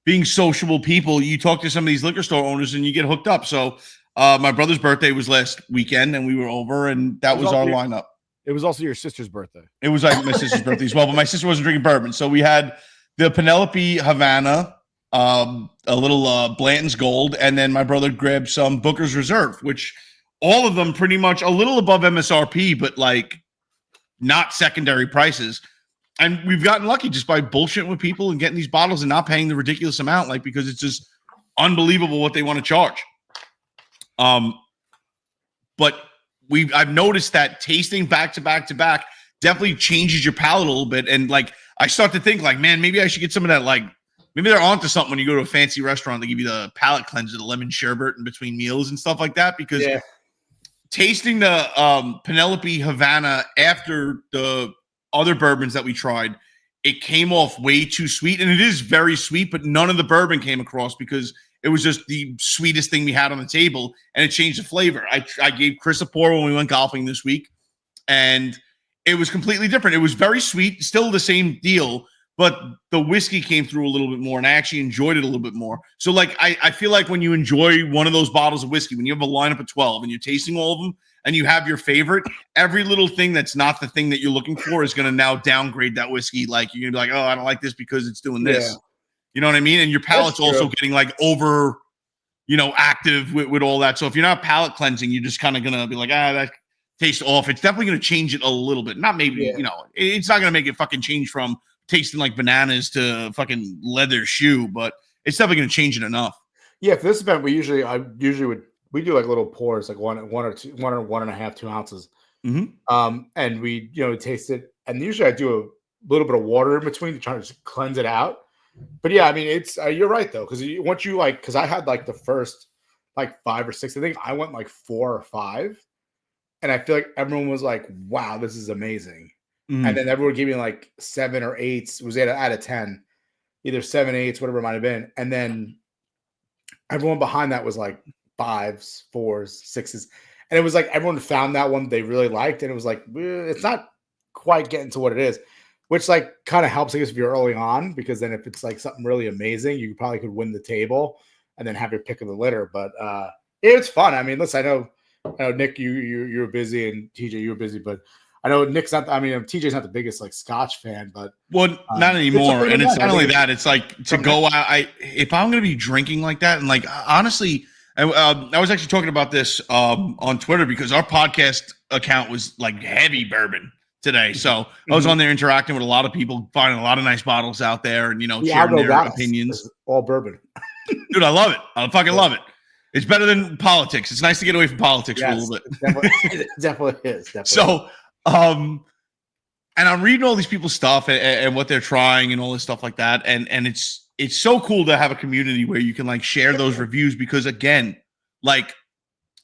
being sociable people. You talk to some of these liquor store owners, and you get hooked up. So my brother's birthday was last weekend, and we were over, and that was our lineup. It was also your sister's birthday. It was like my sister's birthday as well, but my sister wasn't drinking bourbon. So we had the Penelope Havana, a little Blanton's Gold, and then my brother grabbed some Booker's Reserve, which all of them pretty much a little above MSRP, but like not secondary prices. And we've gotten lucky just by bullshitting with people and getting these bottles and not paying the ridiculous amount, like because it's just unbelievable what they want to charge. But I've noticed that tasting back to back to back definitely changes your palate a little bit. And like, I start to think like, man, maybe I should get some of that. Like maybe they're onto something when you go to a fancy restaurant, they give you the palate cleanser, the lemon sherbet in between meals and stuff like that. Because tasting the Penelope Havana after the other bourbons that we tried, it came off way too sweet. And it is very sweet, but none of the bourbon came across because it was just the sweetest thing we had on the table, and it changed the flavor. I gave Chris a pour when we went golfing this week, and it was completely different. It was very sweet, still the same deal, but the whiskey came through a little bit more, and I actually enjoyed it a little bit more. So, like, I feel like when you enjoy one of those bottles of whiskey, when you have a lineup of 12 and you're tasting all of them, and you have your favorite, every little thing that's not the thing that you're looking for is going to now downgrade that whiskey. Like, you're going to be like, oh, I don't like this because it's doing this. Yeah. You know what I mean? And your palate's also getting like over, active with all that. So if you're not palate cleansing, you're just kind of going to be like, that tastes off. It's definitely going to change it a little bit. Not maybe, it's not going to make it fucking change from tasting like bananas to fucking leather shoe, but it's definitely going to change it enough. Yeah. For this event, we do like little pours, like one or 1.5, 2 ounces. Mm-hmm. And we, taste it. And usually I do a little bit of water in between to try to cleanse it out. But yeah, I mean, it's you're right though, because once you because I had like the first like 5 or 6, I think I went like 4 or 5, and I feel like everyone was like, "Wow, this is amazing," and then everyone gave me like 7 or 8s. It was out of 10, either 7, 8s, whatever it might have been, and then everyone behind that was like 5s, 4s, 6s, and it was like everyone found that one they really liked, and it was like it's not quite getting to what it is. Which like kind of helps, I guess, if you're early on, because then if it's like something really amazing, you probably could win the table and then have your pick of the litter. But it's fun. I mean, listen, I know Nick, you were busy, and TJ, you were busy, but I know Nick's not. I mean, TJ's not the biggest like Scotch fan, but not anymore. And it's not only that; it's like to go out. If I'm going to be drinking like that, and like honestly, I was actually talking about this on Twitter because our podcast account was like heavy bourbon today. So I was on there interacting with a lot of people, finding a lot of nice bottles out there and, sharing their opinions. All bourbon. Dude, I love it. I fucking love it. It's better than politics. It's nice to get away from politics for a little bit. It definitely is. Definitely. So, and I'm reading all these people's stuff and what they're trying and all this stuff like that. And it's so cool to have a community where you can like share those reviews because again, like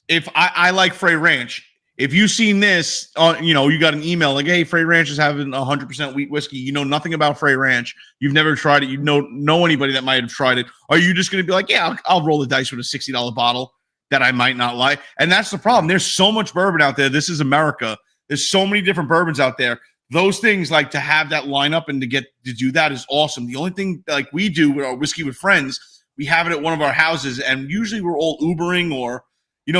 if I like Frey Ranch, if you've seen this on, you got an email like, hey, Frey Ranch is having 100% wheat whiskey. You know nothing about Frey Ranch. You've never tried it. You know anybody that might have tried it. Are you just going to be like, yeah, I'll roll the dice with a $60 bottle that I might not like? And that's the problem. There's so much bourbon out there. This is America. There's so many different bourbons out there. Those things, like to have that lineup and to get to do that is awesome. The only thing like we do with our Whiskey with Friends, we have it at one of our houses, and usually we're all Ubering or,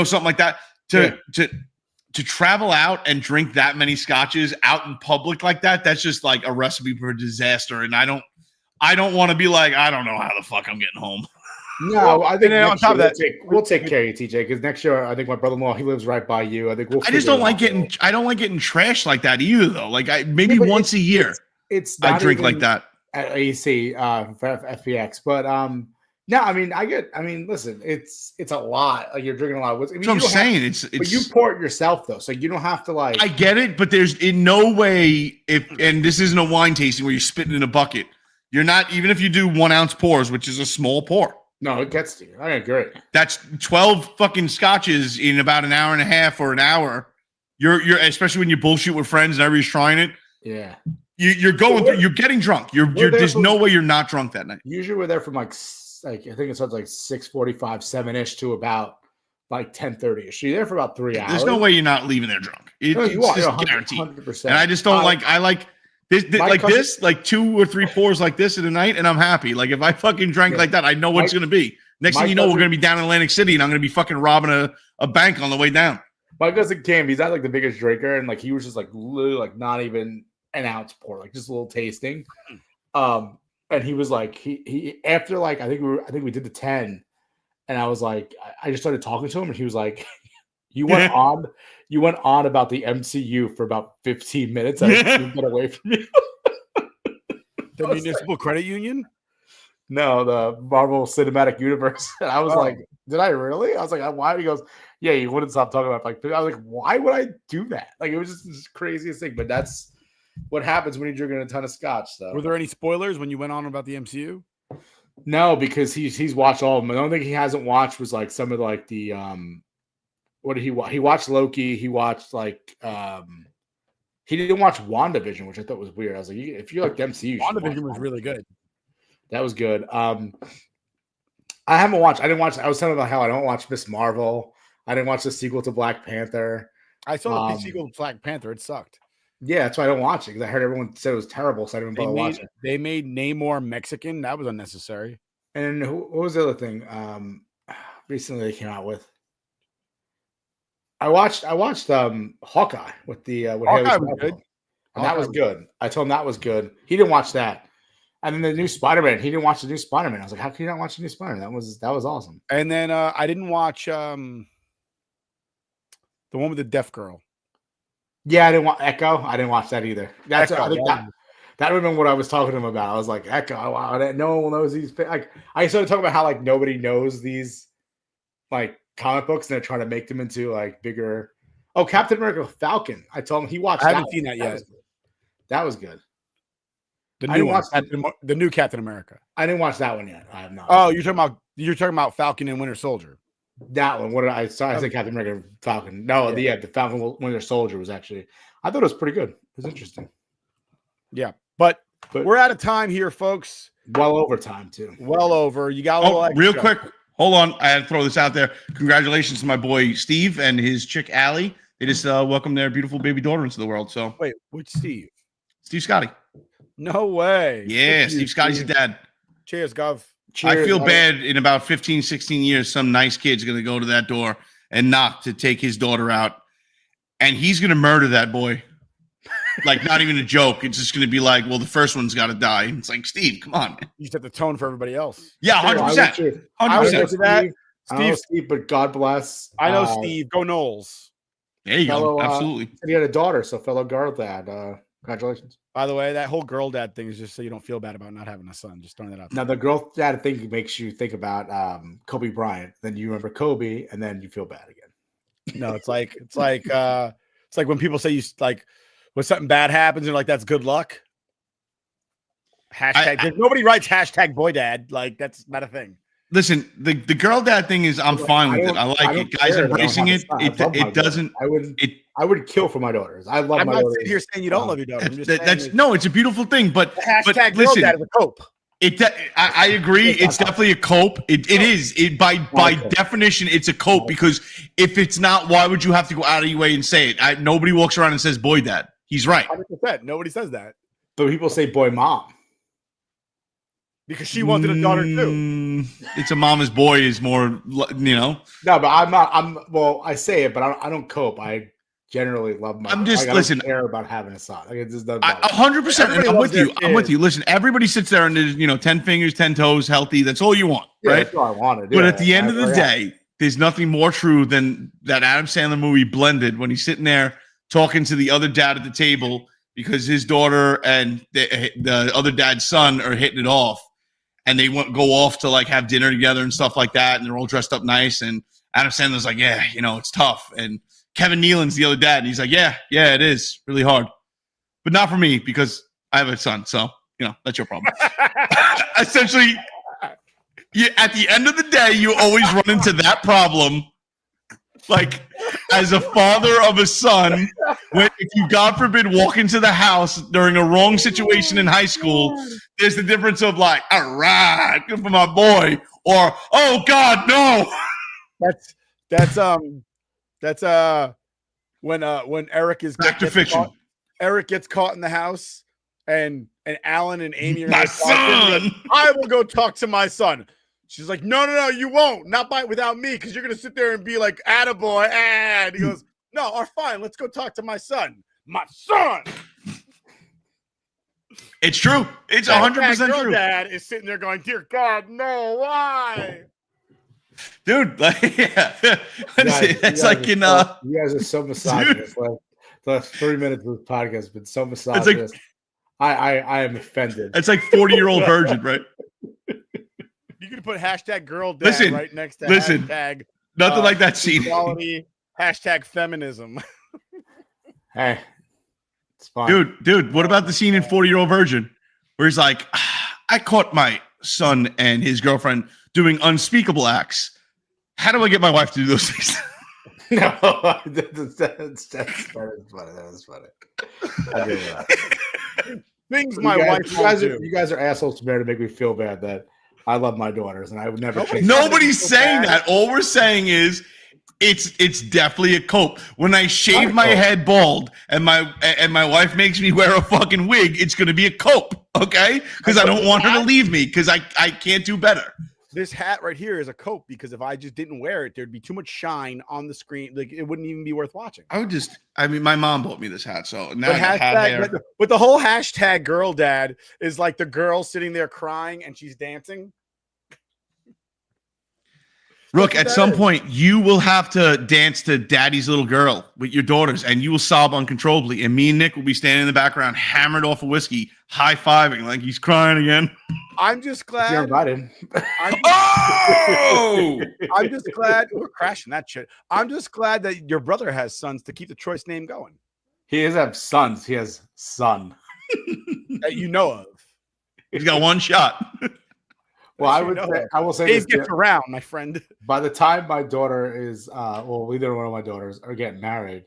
something like that to travel out and drink that many scotches out in public like that. That's just like a recipe for disaster. And I don't want to be like, I don't know how the fuck I'm getting home. No, I think on top of that, we'll take care of you, TJ, because next year I think my brother-in-law, he lives right by you. I think I don't like getting trashed like that either, though. Like maybe once a year. it's I not drink even like that. at AC for FPX, but no, I mean, listen, it's a lot. Like you're drinking a lot of whiskey. I mean, That's what I'm you don't saying. but you pour it yourself though, so you don't have to like. I get it, but there's in no way and this isn't a wine tasting where you're spitting in a bucket. You're not, even if you do 1 ounce pours, which is a small pour. No, it gets to you. I agree. That's 12 fucking scotches in about an hour and a half or an hour. You're especially when you bullshit with friends and everybody's trying it. Yeah. You're going through, you're getting drunk. There's no way you're not drunk that night. Usually we're there from like I think it starts like 6:45, 7-ish to about like 10:30ish. So you're there for about 3 hours. There's no way you're not leaving there drunk. No, It's you are, just 100%. guaranteed. And I just don't I like this, like 2 or 3 pours like this in a night, and I'm happy. Like if I fucking drank like that, I know what it's gonna be. Next thing you know, we're gonna be down in Atlantic City, and I'm gonna be fucking robbing a bank on the way down. My cousin Cam, he's not like the biggest drinker, and like he was just like literally like not even an ounce pour, like just a little tasting. And he was like, he after like I think we did the 10, and I was like, I just started talking to him, and he was like, you went on about the MCU for about 15 minutes. I couldn't get away from you. The Municipal Credit Union? No, the Marvel Cinematic Universe. And I was like, did I really? I was like, why? He goes, yeah, you wouldn't stop talking about like. I was like, why would I do that? Like it was just this craziest thing. But that's what happens when you're drinking a ton of scotch. So Were there any spoilers when you went on about the MCU? no, because he's watched all of them. The only thing he hasn't watched was like some of like the what did he watch? He watched Loki. He watched like he didn't watch WandaVision, which I thought was weird. I was like, if you like the MCU, you should watch WandaVision was really good. That was good. I haven't watched. I didn't watch. I was telling about how I don't watch Miss Marvel. I didn't watch the sequel to Black Panther. I saw the sequel to Black Panther. It sucked. Yeah, that's why I don't watch it because I heard everyone said it was terrible, so I didn't bother watching. They made Namor Mexican. That was unnecessary. And what was the other thing? Recently they came out with. I watched Hawkeye with the with Hawkeye Haley was good. and that was good. I told him that was good. He didn't watch that. And then the new Spider-Man, he didn't watch the new Spider-Man. I was like, how can you not watch the new Spider-Man? That was awesome. And then I didn't watch the one with the deaf girl. Yeah, I didn't watch Echo. I didn't watch that either. That's Echo, I think yeah. that would have been what I was talking to him about. I was like, Echo, wow, no one knows these. Like, I started talking about how like nobody knows these like comic books, and they're trying to make them into like bigger. Oh, Captain America Falcon. I told him he watched. I haven't seen that yet. That was good. The I new didn't one, the new Captain America. I didn't watch that one yet. I have not. Oh, you're talking about Falcon and Winter Soldier. That one. What did I saw? I said Captain America Falcon. No, the Falcon Winter Soldier was actually. I thought it was pretty good. It was interesting. Yeah, but we're out of time here, folks. Well over time too. Well over. You got a little extra. Real quick. Hold on. I had to throw this out there. Congratulations to my boy Steve and his chick Allie. They just welcomed their beautiful baby daughter into the world. So Wait, which Steve? Steve Scotty. No way. Yeah, Steve Scotty's your dad. Cheers, Gov. I feel Cheers. bad in about 15, 16 years, some nice kid's going to go to that door and knock to take his daughter out. And he's going to murder that boy. Like, not even a joke. It's just going to be like, well, the first one's got to die. And it's like, Steve, come on, man. You set the tone for everybody else. Yeah, 100%. I would 100%. do that. I don't know Steve, but God bless. I know Steve. Go Knowles. There you Fellow, go. Absolutely. And he had a daughter, so fellow girl dad. Congratulations. By the way, that whole girl dad thing is just so you don't feel bad about not having a son. Just throwing that out there. Now the girl dad thing makes you think about Kobe Bryant. Then you remember Kobe, and then you feel bad again. No, it's like when people say you like when something bad happens, they're like, that's good luck. Hashtag nobody writes hashtag boy dad. Like that's not a thing. Listen, the girl dad thing is I'm fine with it. I like it. Guys embracing it. It doesn't. I would kill for my daughters. I love I'm my not daughters. sitting here saying you don't love your daughter. I'm just saying no, it's a beautiful thing. But hashtag girl listen, dad is a cope. I agree. It's definitely a cope. It is. By definition, it's a cope because if it's not, why would you have to go out of your way and say it? Nobody walks around and says boy dad. He's right. 100%. Nobody says that But people say boy mom. because she wanted a daughter too. It's a mama's boy is more, No, but I'm not. Well, I say it, but I don't cope. I generally love my. I'm just I listen. don't care about having a son. Like it just doesn't. 100%. I'm with you. I'm with you. Listen, everybody sits there and there's 10 fingers, 10 toes, healthy. That's all you want, Yeah, right? that's what I wanted. But Yeah, at the end of the day, there's nothing more true than that Adam Sandler movie Blended when he's sitting there talking to the other dad at the table, because his daughter and the other dad's son are hitting it off, and they go off to like have dinner together and stuff like that, and they're all dressed up nice. And Adam Sandler's like, yeah, it's tough. And Kevin Nealon's the other dad, and he's like, yeah, it is really hard, but not for me because I have a son. So that's your problem. Essentially, at the end of the day, you always run into that problem. Like, as a father of a son, if you, God forbid, walk into the house during a wrong situation in high school, there's the difference of like, all right, good for my boy, or oh God, no. That's when Eric is Back to fiction. Eric gets caught in the house, and Alan and Amy are my son. like, I will go talk to my son. She's like, no, you won't. Not without me, because you're going to sit there and be like, attaboy. And he goes, no, fine. Let's go talk to my son. My son. It's true. It's 100% true. Dad is sitting there going, dear God, no, why? Dude, like, yeah. It's like in... You guys are so misogynist. Like, the last 30 minutes of this podcast has been so misogynist. I am offended. It's like 40-year-old virgin, right? You could put hashtag girl dad right next to hashtag nothing like that scene. Equality, hashtag feminism. Hey, it's fine. Dude, what about the scene in 40-Year-Old Virgin where he's like, I caught my son and his girlfriend doing unspeakable acts. How do I get my wife to do those things? No, that's funny. That was funny. I did that. Things my wife you guys are assholes to me to make me feel bad that I love my daughters, and I would never. Nobody's saying that. All we're saying is it's definitely a cope. When I shave my head bald and my wife makes me wear a fucking wig, it's going to be a cope, okay? Because I don't want her to leave me because I can't do better. This hat right here is a cope because if I just didn't wear it, there'd be too much shine on the screen. Like it wouldn't even be worth watching. My mom bought me this hat, so now but the whole hashtag girl dad is like the girl sitting there crying and she's dancing. Rook, at some point, you will have to dance to Daddy's Little Girl with your daughters, and you will sob uncontrollably. And me and Nick will be standing in the background, hammered off a whiskey, high-fiving like he's crying again. I'm just glad. You're invited. I'm just glad we're crashing that shit. I'm just glad that your brother has sons to keep the choice name going. He doesn't have sons. He has son. That you know of. He's got one shot. Well, I will say Dave gets around, my friend. By the time my daughter is, either one of my daughters are getting married,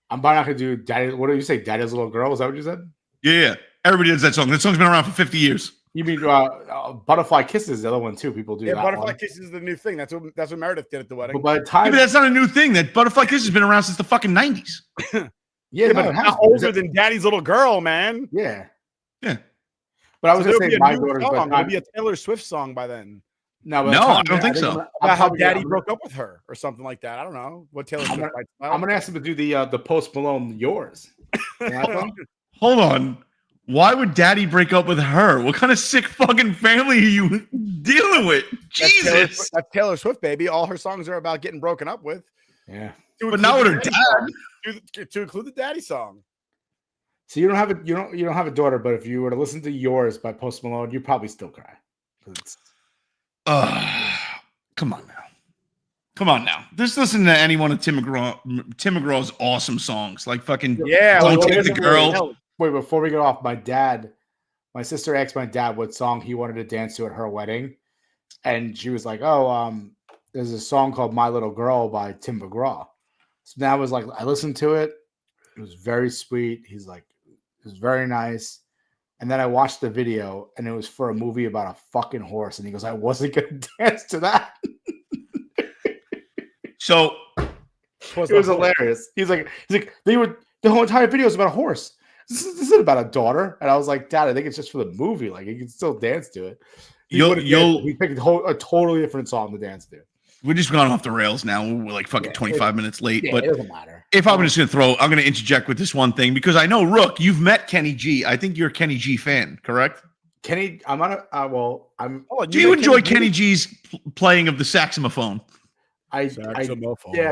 I'm probably not going to do Daddy. What did you say? Daddy's Little Girl? Is that what you said? Yeah. Everybody does that song. That song's been around for 50 years. You mean Butterfly Kisses? The other one too. People do. Yeah, that Butterfly one. Kisses is the new thing. That's what Meredith did at the wedding. But by the time, but that's not a new thing. That Butterfly Kisses has been around since the fucking 90s. Yeah, but it's not older than Daddy's Little Girl, man. Yeah. But I was going to say my daughter's. It'll be a Taylor Swift song by then. No, I don't think so. About how Daddy broke up with her or something like that. I don't know what Taylor Swift. I'm gonna ask him to do the Post Malone Yours. Hold on. Why would Daddy break up with her? What kind of sick fucking family are you dealing with? Jesus, that's Taylor Swift, baby. All her songs are about getting broken up with. Yeah, but not with her dad. To include the Daddy song. So you don't have a daughter, but if you were to listen to Yours by Post Malone, you'd probably still cry. Come on now. Just listen to any one of Tim McGraw's awesome songs, like fucking Don't Take the Girl. Wait, before we get off, my sister asked my dad what song he wanted to dance to at her wedding, and she was like, there's a song called My Little Girl by Tim McGraw. So that was like, I listened to it. It was very sweet. He's like, it was very nice. And then I watched the video, and it was for a movie about a fucking horse. And he goes, I wasn't going to dance to that. So it was hilarious. He's like, the whole entire video is about a horse. This isn't about a daughter. And I was like, Dad, I think it's just for the movie. Like, you can still dance to it. He picked a totally different song to dance to. We're just gone off the rails now. We're like fucking 25 minutes late. But it doesn't matter. If I'm just going to interject with this one thing, because I know, Rook, you've met Kenny G. I think you're a Kenny G fan, correct? Kenny, I'm on a, do you enjoy Kenny G's playing of the saxophone? Yeah, I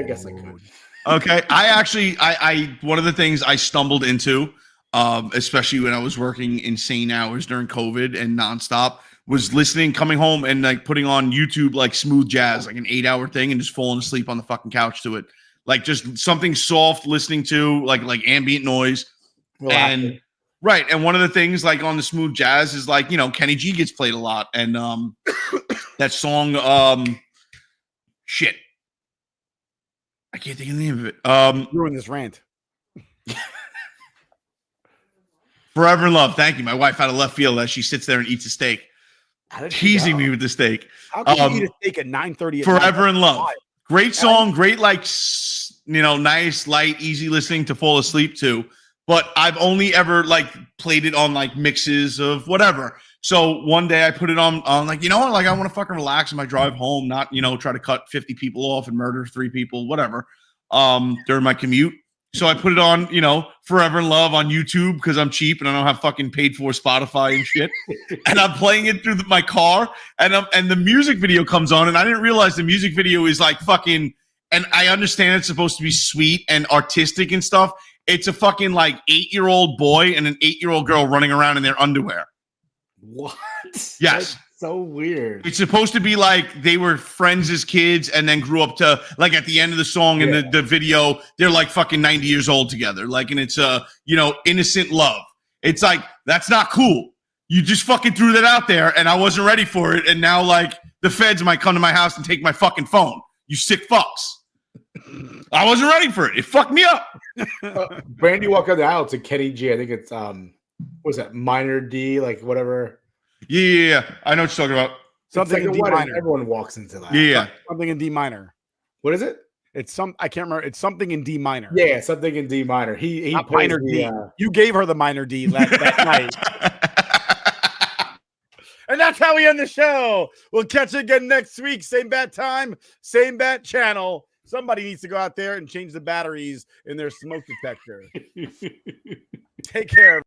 guess I could. Okay. I one of the things I stumbled into especially when I was working insane hours during COVID and nonstop, was listening, coming home and like putting on YouTube like smooth jazz, like an 8-hour thing, and just falling asleep on the fucking couch to it. Like just something soft listening to, like ambient noise. And right. And one of the things like on the smooth jazz is like, Kenny G gets played a lot. And that song, shit. I can't think of the name of it. Ruin this rant. Forever in Love. Thank you. My wife out of left field as she sits there and eats a steak. Teasing me with the steak. How can you eat a steak at 9:30? Forever in Love. Great song. Great, like, nice, light, easy listening to fall asleep to. But I've only ever like played it on like mixes of whatever. So one day I put it on like, I want to fucking relax in my drive home, not, try to cut 50 people off and murder 3 people, whatever, during my commute. So I put it on, Forever in Love on YouTube because I'm cheap and I don't have fucking paid for Spotify and shit. And I'm playing it through my car and the music video comes on and I didn't realize the music video is like fucking, and I understand it's supposed to be sweet and artistic and stuff. It's a fucking like 8-year-old boy and an 8-year-old girl running around in their underwear. What? Yes. That's so weird. It's supposed to be like they were friends as kids and then grew up to like at the end of the song and the video, they're like fucking 90 years old together. Like, and it's innocent love. It's like, that's not cool. You just fucking threw that out there and I wasn't ready for it. And now like the feds might come to my house and take my fucking phone. You sick fucks. I wasn't ready for it. It fucked me up. Brandy walked down the aisle to Kenny G. I think it's what's that? Minor D, like whatever. Yeah. I know what you're talking about. Something like in D minor. Everyone walks into that. Yeah. Something in D minor. What is it? I can't remember. It's something in D minor. Yeah, something in D minor. He Not minor D. You gave her the minor D that night. And that's how we end the show. We'll catch you again next week. Same bat time, same bat channel. Somebody needs to go out there and change the batteries in their smoke detector. Take care, everybody.